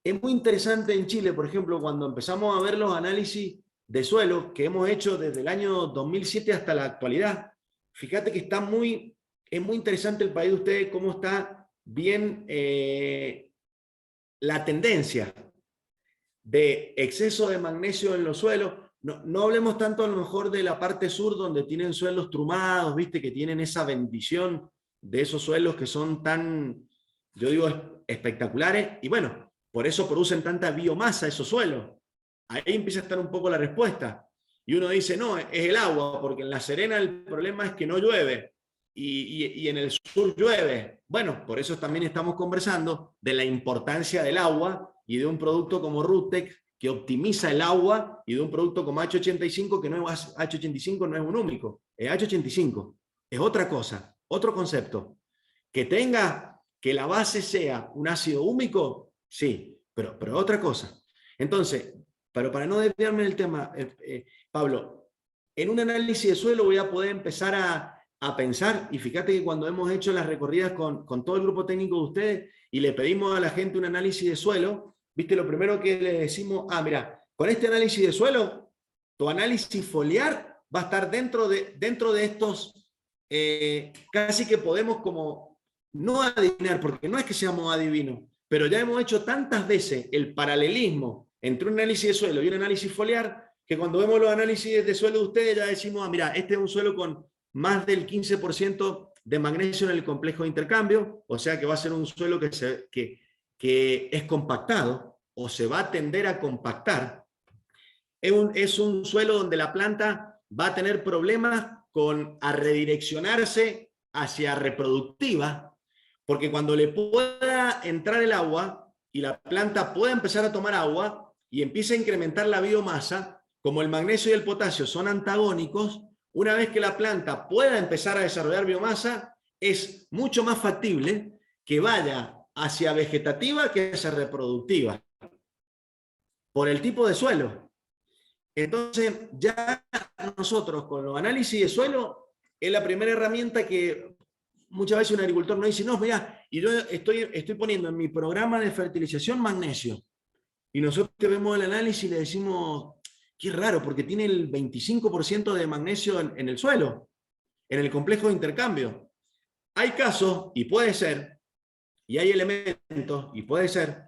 Es muy interesante en Chile, por ejemplo, cuando empezamos a ver los análisis de suelo que hemos hecho desde el año 2007 hasta la actualidad. Fíjate que es muy interesante el país de ustedes, cómo está bien la tendencia de exceso de magnesio en los suelos. No hablemos tanto a lo mejor de la parte sur, donde tienen suelos trumados, ¿viste? Que tienen esa bendición de esos suelos que son tan, yo digo, espectaculares. Y bueno, por eso producen tanta biomasa esos suelos. Ahí empieza a estar un poco la respuesta. Y uno dice, no, es el agua, porque en La Serena el problema es que no llueve. Y en el sur llueve. Bueno, por eso también estamos conversando de la importancia del agua y de un producto como Rutec, que optimiza el agua, y de un producto como H85, que no es H85, no es un húmico, es H85, es otra cosa, otro concepto. Que la base sea un ácido húmico, sí, pero otra cosa. Entonces, pero para no desviarme del tema, Pablo, en un análisis de suelo voy a poder empezar a pensar, y fíjate que cuando hemos hecho las recorridas con todo el grupo técnico de ustedes y le pedimos a la gente un análisis de suelo, viste, lo primero que le decimos, mira, con este análisis de suelo, tu análisis foliar va a estar dentro de estos, casi que podemos como no adivinar, porque no es que seamos adivinos, pero ya hemos hecho tantas veces el paralelismo entre un análisis de suelo y un análisis foliar, que cuando vemos los análisis de suelo de ustedes ya decimos, mira, este es un suelo con más del 15% de magnesio en el complejo de intercambio, o sea que va a ser un suelo que es compactado o se va a tender a compactar. Es un suelo donde la planta va a tener problemas a redireccionarse hacia reproductiva, porque cuando le pueda entrar el agua y la planta pueda empezar a tomar agua y empiece a incrementar la biomasa, como el magnesio y el potasio son antagónicos, una vez que la planta pueda empezar a desarrollar biomasa, es mucho más factible que vaya hacia vegetativa que hacia reproductiva, por el tipo de suelo. Entonces, ya nosotros con los análisis de suelo, es la primera herramienta que muchas veces un agricultor nos dice, no, mira, y yo estoy poniendo en mi programa de fertilización magnesio, y nosotros vemos el análisis y le decimos, qué raro, porque tiene el 25% de magnesio en el suelo, en el complejo de intercambio. Hay casos, y puede ser, y hay elementos, y puede ser,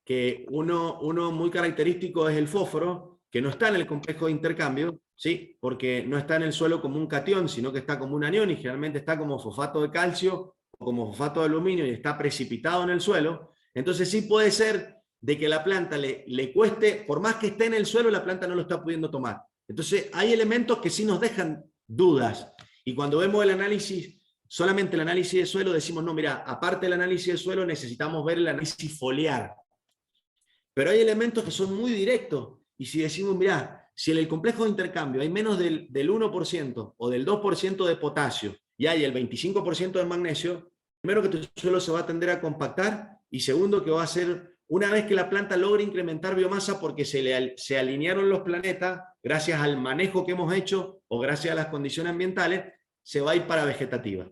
que uno muy característico es el fósforo, que no está en el complejo de intercambio, ¿sí? Porque no está en el suelo como un catión, sino que está como un anión, y generalmente está como fosfato de calcio o como fosfato de aluminio, y está precipitado en el suelo. Entonces sí puede ser de que la planta le cueste, por más que esté en el suelo, la planta no lo está pudiendo tomar. Entonces hay elementos que sí nos dejan dudas, y cuando vemos el análisis, solamente el análisis de suelo, decimos, no, mira, aparte del análisis de suelo necesitamos ver el análisis foliar. Pero hay elementos que son muy directos, y si decimos, mira, si en el complejo de intercambio hay menos del 1% o del 2% de potasio y hay el 25% de magnesio, primero que tu suelo se va a tender a compactar, y segundo que va a ser, una vez que la planta logre incrementar biomasa porque se alinearon los planetas, gracias al manejo que hemos hecho o gracias a las condiciones ambientales, se va a ir para vegetativa.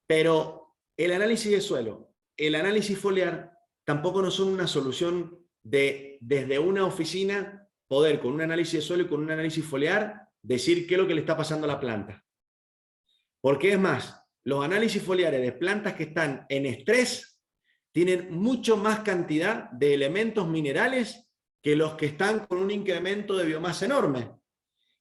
Pero el análisis de suelo, el análisis foliar, tampoco no son una solución desde una oficina poder con un análisis de suelo y con un análisis foliar decir qué es lo que le está pasando a la planta. Porque es más, los análisis foliares de plantas que están en estrés tienen mucho más cantidad de elementos minerales que los que están con un incremento de biomasa enorme.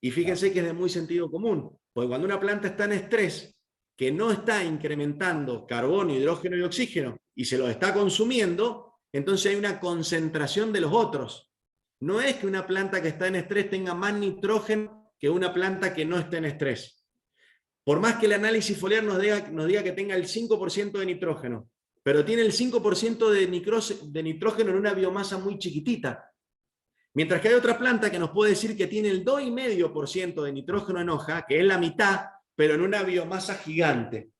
Y fíjense que es de muy sentido común, porque cuando una planta está en estrés, que no está incrementando carbono, hidrógeno y oxígeno, y se los está consumiendo, entonces hay una concentración de los otros. No es que una planta que está en estrés tenga más nitrógeno que una planta que no esté en estrés. Por más que el análisis foliar nos diga que tenga el 5% de nitrógeno, pero tiene el 5% de nitrógeno en una biomasa muy chiquitita. Mientras que hay otra planta que nos puede decir que tiene el 2,5% de nitrógeno en hoja, que es la mitad, pero en una biomasa gigante.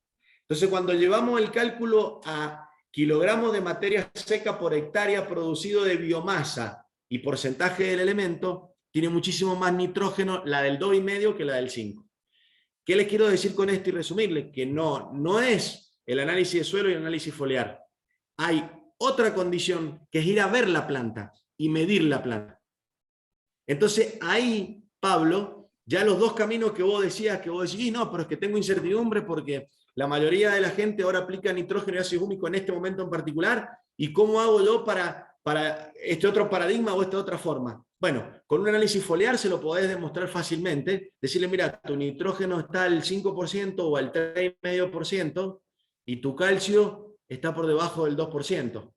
Entonces, cuando llevamos el cálculo a kilogramos de materia seca por hectárea producido de biomasa y porcentaje del elemento, tiene muchísimo más nitrógeno la del 2,5 que la del 5. ¿Qué les quiero decir con esto y resumirles? Que no es el análisis de suelo y el análisis foliar. Hay otra condición, que es ir a ver la planta y medir la planta. Entonces, ahí, Pablo, ya los dos caminos que vos decías, no, pero es que tengo incertidumbre porque la mayoría de la gente ahora aplica nitrógeno y ácido húmico en este momento en particular, ¿y cómo hago yo para este otro paradigma o esta otra forma? Bueno, con un análisis foliar se lo podés demostrar fácilmente, decirle, mira, tu nitrógeno está al 5% o al 3,5% y tu calcio está por debajo del 2%.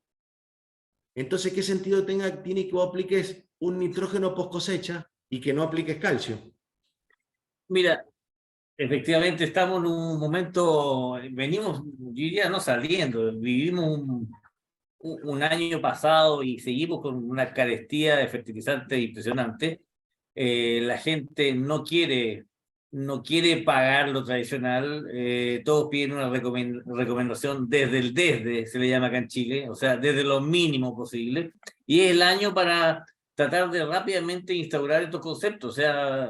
Entonces, ¿qué sentido tiene que vos apliques un nitrógeno post cosecha y que no apliques calcio? Mira, efectivamente estamos en un momento, venimos, yo diría, no saliendo, vivimos un año pasado y seguimos con una carestía de fertilizantes impresionante. La gente no quiere pagar lo tradicional, todos piden una recomendación desde, se le llama acá en Chile, o sea, desde lo mínimo posible, y es el año para tratar de rápidamente instaurar estos conceptos, o sea,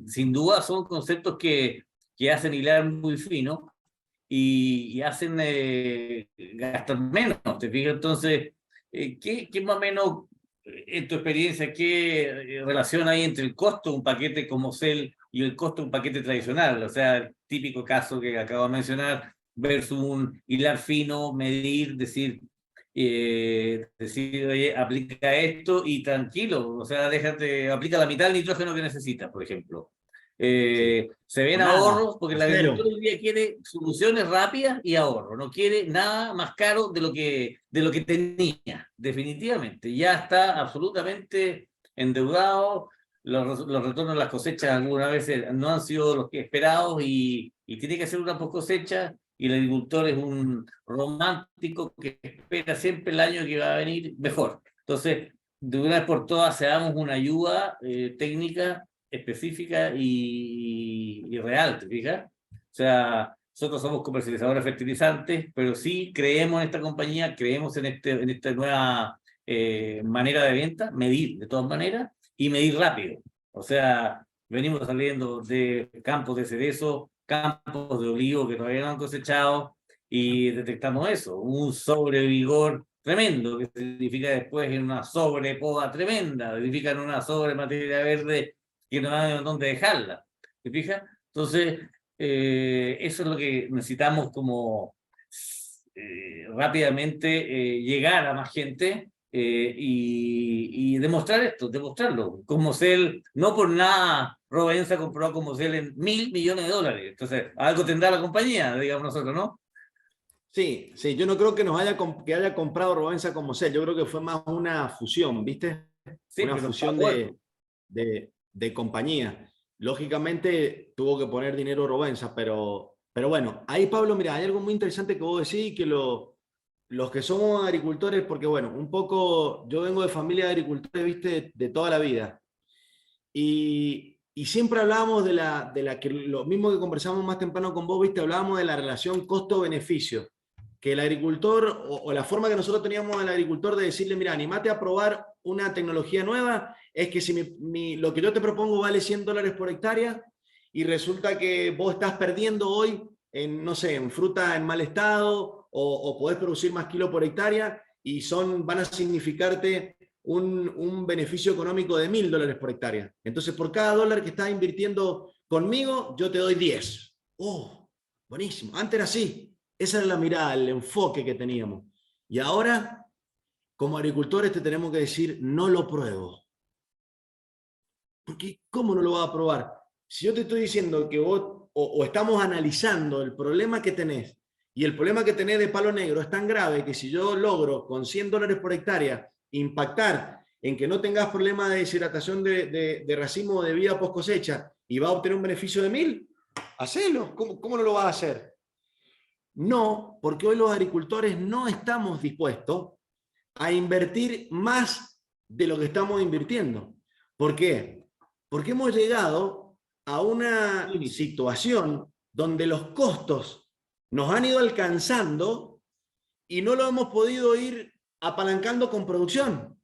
sin duda son conceptos que hacen hilar muy fino y hacen gastar menos, ¿te fijas? Entonces, ¿qué más o menos, en tu experiencia, qué relación hay entre el costo de un paquete como CEL y el costo de un paquete tradicional? O sea, el típico caso que acabo de mencionar, versus un hilar fino, medir, decir, oye, aplica esto y tranquilo, o sea, aplica la mitad del nitrógeno que necesitas, por ejemplo. Se ven ahorros porque el agricultor hoy día quiere soluciones rápidas y ahorro, no quiere nada más caro de lo que tenía, definitivamente. Ya está absolutamente endeudado, los retornos de las cosechas algunas veces no han sido los que esperados y tiene que hacer una post cosecha, y el agricultor es un romántico que espera siempre el año que va a venir mejor. Entonces, de una vez por todas, seamos una ayuda técnica específica y real, ¿te fijas? O sea, nosotros somos comercializadores de fertilizantes, pero sí creemos en esta compañía, creemos en esta nueva manera de venta, medir de todas maneras y medir rápido. O sea, venimos saliendo de campos de cerezo, campos de olivo que todavía no han cosechado y detectamos eso, un sobrevigor tremendo, que significa después una sobrepoda tremenda, significa una sobremateria verde que no hay dónde dejarla, ¿te fijas? Entonces, eso es lo que necesitamos como rápidamente llegar a más gente y demostrar esto, demostrarlo. Como CEL, no por nada Rovensa compró como CEL en $1.000 millones. Entonces, algo tendrá la compañía, digamos nosotros, ¿no? Sí, yo no creo que haya comprado Rovensa como CEL, yo creo que fue más una fusión, ¿viste? Sí, una fusión de compañía. Lógicamente tuvo que poner dinero Rovensa, pero bueno, ahí Pablo, mira, hay algo muy interesante que vos decís, que los que somos agricultores, porque bueno, un poco, yo vengo de familia de agricultores, ¿viste? De toda la vida. Y siempre hablábamos de que lo mismo que conversamos más temprano con vos, ¿viste? Hablábamos de la relación costo-beneficio. Que el agricultor, o la forma que nosotros teníamos al agricultor de decirle, mira, animate a probar una tecnología nueva, es que si lo que yo te propongo vale $100 por hectárea y resulta que vos estás perdiendo hoy en, no sé, en fruta en mal estado o podés producir más kilos por hectárea y van a significarte un beneficio económico de $1.000 por hectárea. Entonces, por cada dólar que estás invirtiendo conmigo, yo te doy 10. ¡Oh! Buenísimo. Antes era así. Esa era la mirada, el enfoque que teníamos. Y ahora, como agricultores, te tenemos que decir, no lo pruebo. Porque, ¿cómo no lo vas a probar? Si yo te estoy diciendo que vos, o estamos analizando el problema que tenés, y el problema que tenés de palo negro es tan grave que si yo logro con $100 por hectárea impactar en que no tengas problemas de deshidratación de racimo de vida post cosecha y va a obtener un beneficio de 1.000, hacelo. ¿Cómo no lo vas a hacer? No, porque hoy los agricultores no estamos dispuestos a invertir más de lo que estamos invirtiendo. ¿Por qué? Porque hemos llegado a una situación donde los costos nos han ido alcanzando y no lo hemos podido ir apalancando con producción.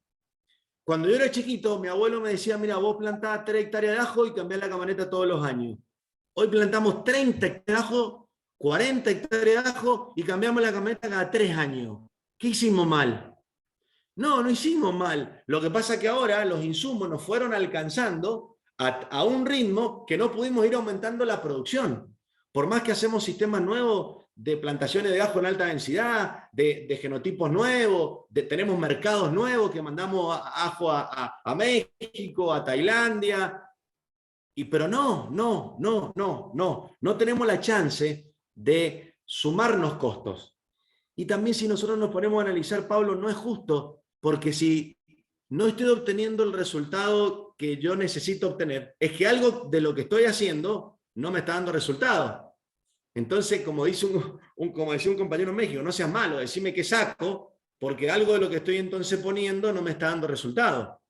Cuando yo era chiquito, mi abuelo me decía, mira, vos plantás 3 hectáreas de ajo y cambiás la camioneta todos los años. Hoy plantamos 30 hectáreas de ajo, 40 hectáreas de ajo y cambiamos la camioneta cada 3 años. ¿Qué hicimos mal? No, no hicimos mal. Lo que pasa es que ahora los insumos nos fueron alcanzando a un ritmo que no pudimos ir aumentando la producción. Por más que hacemos sistemas nuevos de plantaciones de ajo en alta densidad, de genotipos nuevos, tenemos mercados nuevos que mandamos ajo a México, a Tailandia, pero no tenemos la chance de sumarnos costos. Y también si nosotros nos ponemos a analizar, Pablo, no es justo, porque si no estoy obteniendo el resultado que yo necesito obtener, es que algo de lo que estoy haciendo no me está dando resultado. Entonces, como decía un compañero en México, no seas malo, decime qué saco, porque algo de lo que estoy entonces poniendo no me está dando resultado.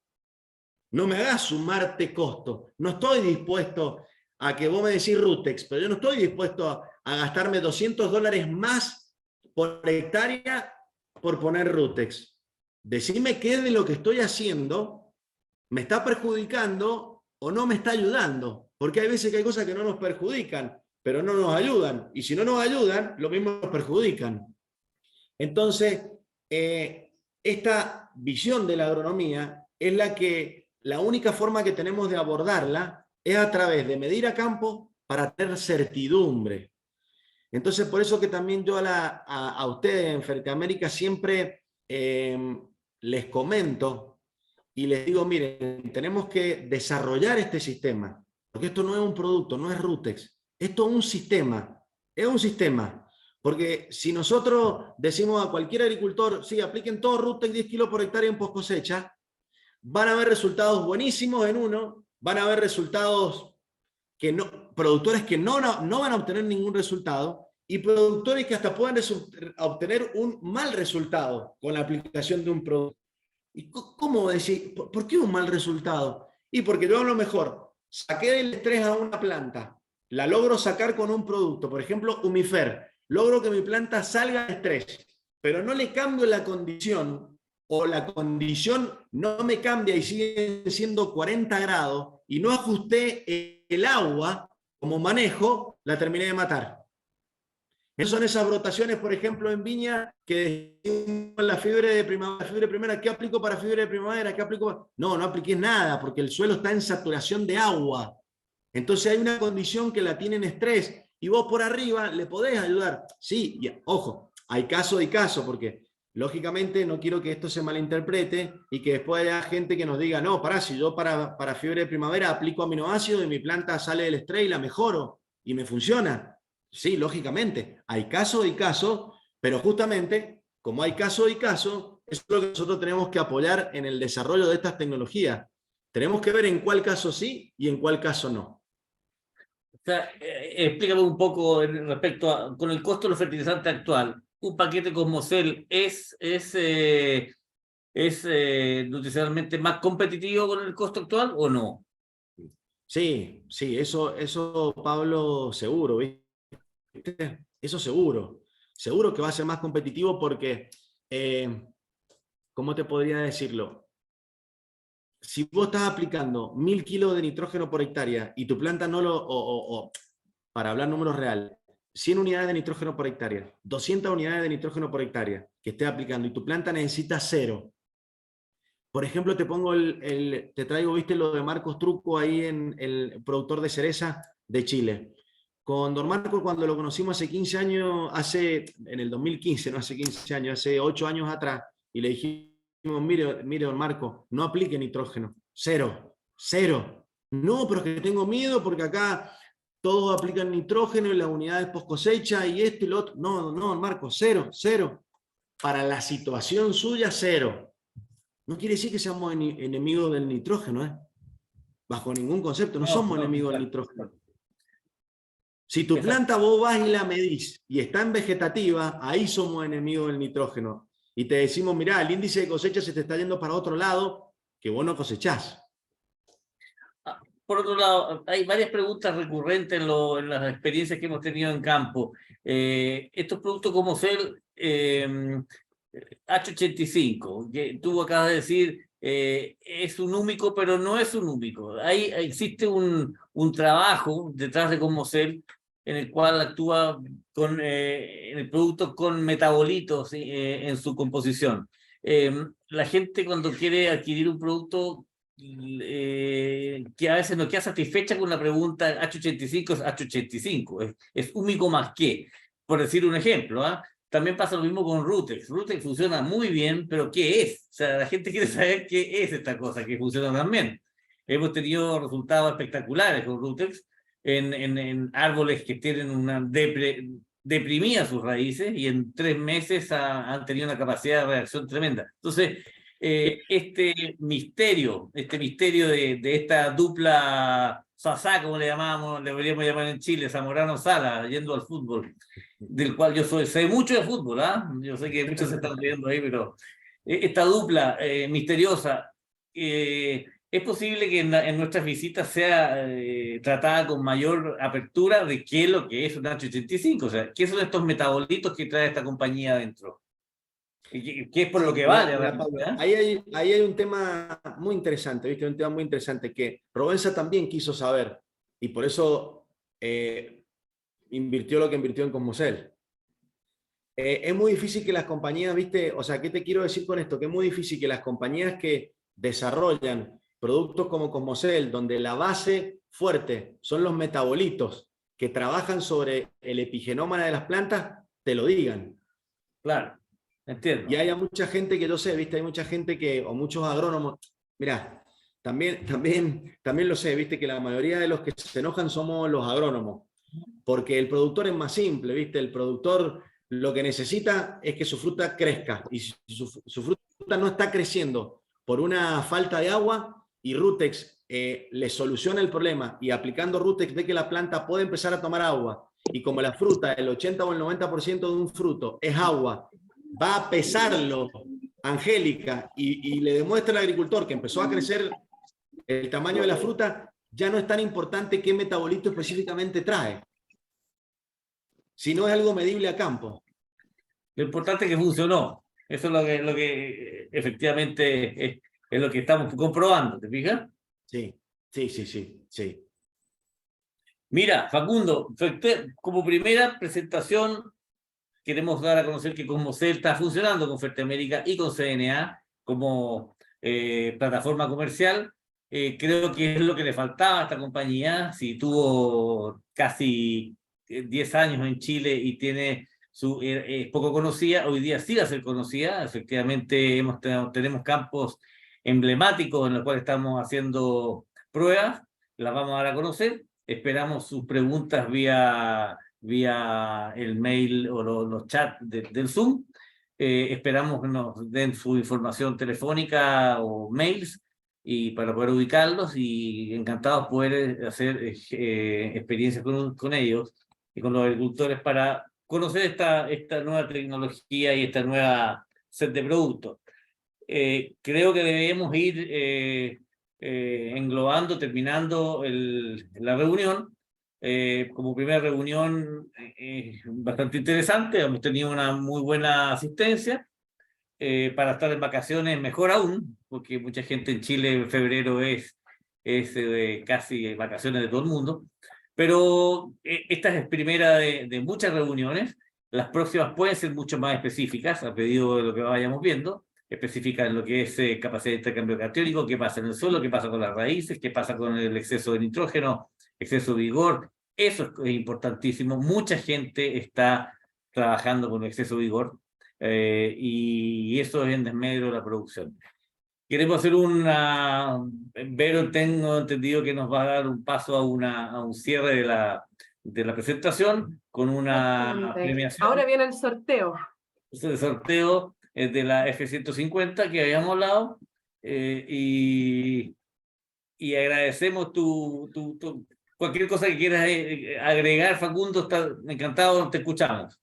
No me hagas sumarte costo. No estoy dispuesto a que vos me decís Rutex, pero yo no estoy dispuesto a gastarme $200 más por hectárea por poner Rutex. Decime qué de lo que estoy haciendo me está perjudicando o no me está ayudando. Porque hay veces que hay cosas que no nos perjudican, pero no nos ayudan. Y si no nos ayudan, lo mismo nos perjudican. Entonces, esta visión de la agronomía es la única forma que tenemos de abordarla es a través de medir a campo para tener certidumbre. Entonces, por eso que también yo a ustedes en Fertiamérica siempre les comento y les digo, miren, tenemos que desarrollar este sistema, porque esto no es un producto, no es Rutex, esto es un sistema, porque si nosotros decimos a cualquier agricultor, sí, apliquen todo Rutex 10 kilos por hectárea en post cosecha, van a haber resultados buenísimos en uno, van a haber resultados que no, productores que no van a obtener ningún resultado, y productores que hasta puedan obtener un mal resultado con la aplicación de un producto. ¿Y cómo decir? ¿Por qué un mal resultado? Y porque yo a lo mejor saqué el estrés a una planta, la logro sacar con un producto, por ejemplo, Humifer, logro que mi planta salga de estrés, pero no le cambio la condición, o la condición no me cambia y sigue siendo 40 grados, y no ajusté el agua como manejo, la terminé de matar. Esas son esas brotaciones, por ejemplo, en viña, que decimos la fiebre de primavera, ¿qué aplico para fiebre de primavera? ¿Qué aplico? No apliqué nada, porque el suelo está en saturación de agua. Entonces hay una condición que la tiene en estrés, y vos por arriba le podés ayudar. Sí, y, ojo, hay caso y caso, porque lógicamente no quiero que esto se malinterprete y que después haya gente que nos diga, no, pará, si yo para fiebre de primavera aplico aminoácidos y mi planta sale del estrés y la mejoro, y me funciona. Sí, lógicamente, hay caso y caso, pero justamente, como hay caso y caso, eso es lo que nosotros tenemos que apoyar en el desarrollo de estas tecnologías. Tenemos que ver en cuál caso sí y en cuál caso no. O sea, explícame un poco respecto a, con el costo de los fertilizantes actual. ¿Un paquete Cosmocel es nutricionalmente más competitivo con el costo actual o no? Sí, eso Pablo, seguro, ¿viste? Eso seguro que va a ser más competitivo porque, ¿cómo te podría decirlo? Si vos estás aplicando 1000 kilos de nitrógeno por hectárea y tu planta no lo, para hablar números reales, 100 unidades de nitrógeno por hectárea, 200 unidades de nitrógeno por hectárea que estés aplicando y tu planta necesita 0. Por ejemplo, te traigo, viste lo de Marcos Truco ahí en el productor de cereza de Chile. Con don Marco, cuando lo conocimos hace 15 años, en el 2015, no hace 15 años, hace 8 años atrás, y le dijimos, mire don Marco, no aplique nitrógeno, 0. No, pero es que tengo miedo porque acá todos aplican nitrógeno y las unidades post cosecha y esto y lo otro. No, don Marco, 0. Para la situación suya, 0. No quiere decir que seamos enemigos del nitrógeno, ¿eh? Bajo ningún concepto, no somos enemigos del nitrógeno. Si tu planta vos vas y la medís y está en vegetativa, ahí somos enemigos del nitrógeno. Y te decimos, mirá, el índice de cosecha se te está yendo para otro lado, que vos no cosechás. por otro lado, hay varias preguntas recurrentes en las experiencias que hemos tenido en campo. Estos productos como Cell, H85, que tú acabas de decir, es un húmico, pero no es un húmico. Existe un trabajo detrás de Comocel en el cual actúa en el producto con metabolitos en su composición. La gente cuando quiere adquirir un producto que a veces no queda satisfecha con la pregunta H85 es H85, es único más que, por decir un ejemplo, ¿ah? También pasa lo mismo con Rutex. Rutex funciona muy bien, pero ¿qué es? O sea, la gente quiere saber qué es esta cosa que funciona tan bien. Hemos tenido resultados espectaculares con Rutex en árboles que tienen una deprimidas sus raíces y en 3 meses han tenido una capacidad de reacción tremenda. Entonces, este misterio de esta dupla Sasá, como le llamamos, le deberíamos llamar en Chile, Zamorano Sala, yendo al fútbol, del cual yo sé mucho de fútbol, ¿ah? Yo sé que muchos se están riendo ahí, pero esta dupla misteriosa, es posible que en nuestras visitas sea tratada con mayor apertura de qué es lo que es un H85, o sea, qué son estos metabolitos que trae esta compañía adentro. ¿Qué es por lo que vale? Pablo, ahí hay un tema muy interesante, ¿viste? Un tema muy interesante que Provenza también quiso saber y por eso invirtió lo que invirtió en Cosmocel. Es muy difícil que las compañías, ¿viste? O sea, ¿qué te quiero decir con esto? Que es muy difícil que las compañías que desarrollan productos como Cosmocel, donde la base fuerte son los metabolitos que trabajan sobre el epigenoma de las plantas, te lo digan. Claro. Entiendo. Y hay mucha gente que yo sé, ¿viste? Hay mucha gente que, o muchos agrónomos, mirá, también lo sé, ¿viste? Que la mayoría de los que se enojan somos los agrónomos, porque el productor es más simple, ¿viste? El productor lo que necesita es que su fruta crezca, y si su fruta no está creciendo por una falta de agua, y Rutex le soluciona el problema, y aplicando Rutex ve que la planta puede empezar a tomar agua, y como la fruta, el 80 o el 90% de un fruto es agua, va a pesarlo, Angélica, y le demuestra al agricultor que empezó a crecer el tamaño de la fruta, ya no es tan importante qué metabolito específicamente trae, sino es algo medible a campo. Lo importante es que funcionó. Eso es lo que efectivamente es lo que estamos comprobando, ¿te fijas? Sí. Mira, Facundo, como primera presentación queremos dar a conocer que Cosmocel está funcionando con Fertiamérica y con CNA como plataforma comercial. Creo que es lo que le faltaba a esta compañía. Si tuvo casi 10 años en Chile y tiene es poco conocida, hoy día sí va a ser conocida. Efectivamente, tenemos campos emblemáticos en los cuales estamos haciendo pruebas. Las vamos a dar a conocer. Esperamos sus preguntas vía el mail o los chats del Zoom. Esperamos que nos den su información telefónica o mails y para poder ubicarlos y encantados poder hacer experiencias con ellos y con los agricultores para conocer esta nueva tecnología y esta nueva set de productos. Creo que debemos ir englobando, terminando la reunión. Como primera reunión bastante interesante, hemos tenido una muy buena asistencia. Para estar en vacaciones mejor aún, porque mucha gente en Chile en febrero es casi vacaciones de todo el mundo, pero esta es primera de muchas reuniones. Las próximas pueden ser mucho más específicas, a pedido de lo que vayamos viendo, específicas en lo que es capacidad de intercambio catiónico, qué pasa en el suelo, qué pasa con las raíces, qué pasa con el exceso de nitrógeno, exceso de vigor. Eso es importantísimo. Mucha gente está trabajando con exceso de vigor y eso es en desmedro de la producción. Queremos hacer Vero, tengo entendido que nos va a dar un paso a un cierre de la presentación con una premiación. Ahora viene el sorteo. El sorteo de la F-150 que habíamos hablado y agradecemos cualquier cosa que quieras agregar, Facundo, está encantado, te escuchamos.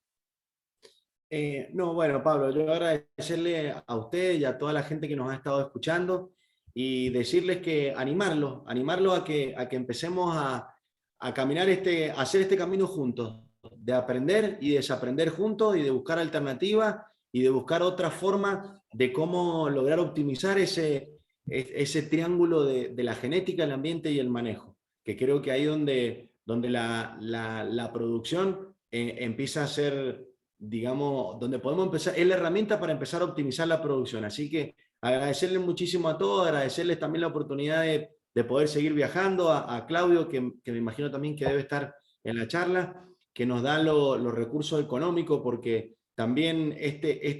No, bueno, Pablo, yo agradecerle a usted y a toda la gente que nos ha estado escuchando y decirles que animarlos a que empecemos a caminar a hacer este camino juntos, de aprender y desaprender juntos y de buscar alternativas y de buscar otra forma de cómo lograr optimizar ese triángulo de la genética, el ambiente y el manejo, que creo que ahí donde la producción empieza a ser, digamos, donde podemos empezar, es la herramienta para empezar a optimizar la producción. Así que agradecerles muchísimo a todos, agradecerles también la oportunidad de poder seguir viajando, a Claudio, que me imagino también que debe estar en la charla, que nos da los recursos económicos, porque también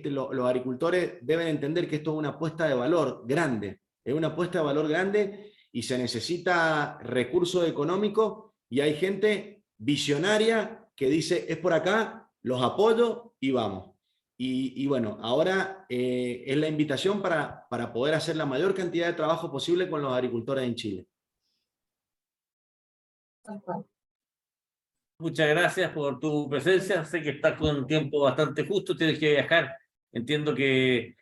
los agricultores deben entender que esto es una apuesta de valor grande, es una apuesta de valor grande y se necesita recursos económicos y hay gente visionaria que dice, es por acá, los apoyo y vamos. Y bueno, ahora es la invitación para poder hacer la mayor cantidad de trabajo posible con los agricultores en Chile. Muchas gracias por tu presencia. Sé que estás con un tiempo bastante justo, tienes que viajar. Entiendo que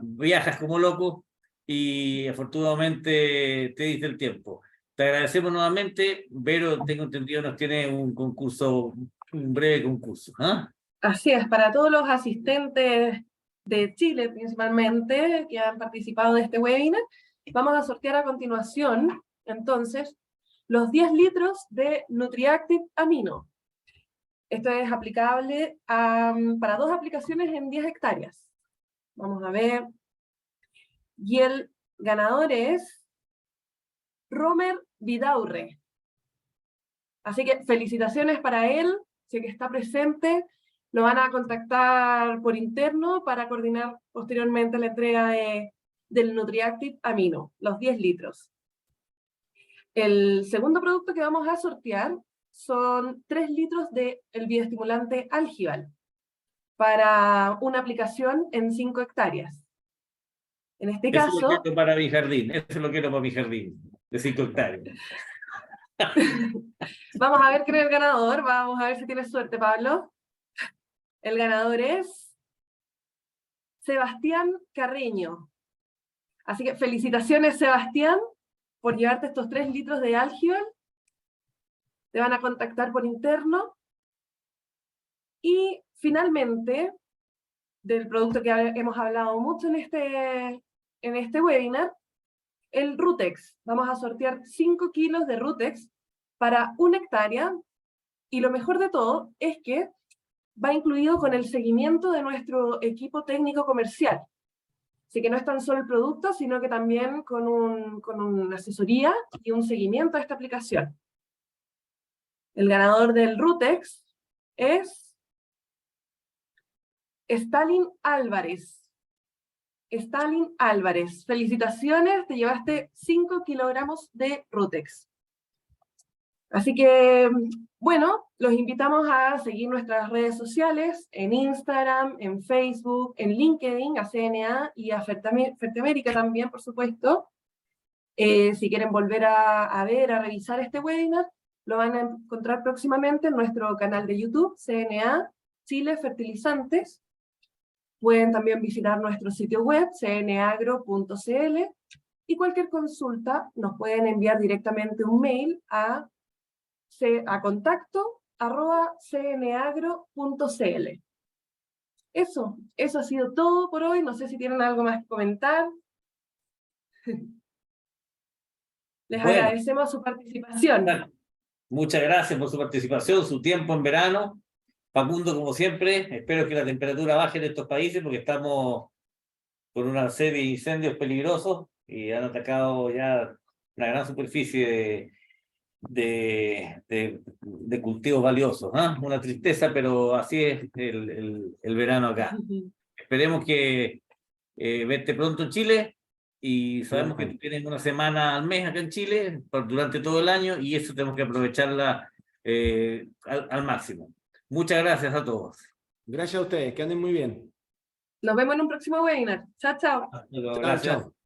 viajas como loco y afortunadamente te diste el tiempo. Te agradecemos nuevamente. Vero, tengo entendido, nos tiene un concurso, un breve concurso. ¿Ah? Así es, para todos los asistentes de Chile principalmente que han participado de este webinar, vamos a sortear a continuación, entonces, los 10 litros de Nutriactive Amino. Esto es aplicable para 2 aplicaciones en 10 hectáreas. Vamos a ver. Y el ganador es Romer Vidaurre. Así que felicitaciones para él, sé que está presente. Lo van a contactar por interno para coordinar posteriormente la entrega del Nutriactive Amino, los 10 litros. El segundo producto que vamos a sortear son 3 litros del bioestimulante Algival para una aplicación en 5 hectáreas. En este caso... Eso lo quiero para mi jardín, eso lo quiero para mi jardín, de 5 hectáreas. Vamos a ver quién es el ganador, vamos a ver si tienes suerte, Pablo. El ganador es Sebastián Carreño. Así que felicitaciones, Sebastián, por llevarte estos 3 litros de Algival. Te van a contactar por interno. Y finalmente, del producto que hemos hablado mucho en este webinar, el Rutex. Vamos a sortear 5 kilos de Rutex para 1 hectárea. Y lo mejor de todo es que va incluido con el seguimiento de nuestro equipo técnico comercial. Así que no es tan solo el producto, sino que también con una asesoría y un seguimiento a esta aplicación. El ganador del Rutex es Stalin Álvarez. Stalin Álvarez, felicitaciones, te llevaste 5 kilogramos de Rutex. Así que, bueno, los invitamos a seguir nuestras redes sociales, en Instagram, en Facebook, en LinkedIn, a CNA y a Fertiamérica también, por supuesto. Si quieren volver a revisar este webinar, lo van a encontrar próximamente en nuestro canal de YouTube, CNA Chile Fertilizantes. Pueden también visitar nuestro sitio web, cnagro.cl, y cualquier consulta nos pueden enviar directamente un mail a contacto@cnagro.cl. Eso ha sido todo por hoy. No sé si tienen algo más que comentar. Les agradecemos su participación. Muchas gracias por su participación, su tiempo en verano. Facundo, como siempre, espero que la temperatura baje en estos países porque estamos con una serie de incendios peligrosos y han atacado ya una gran superficie de cultivos valiosos. ¿Eh? Una tristeza, pero así es el verano acá. Esperemos que verte pronto en Chile, y sabemos que tú tienes una semana al mes acá en Chile durante todo el año, y eso tenemos que aprovecharla al máximo. Muchas gracias a todos. Gracias a ustedes, que anden muy bien. Nos vemos en un próximo webinar. Chao, chao. Gracias. Chao.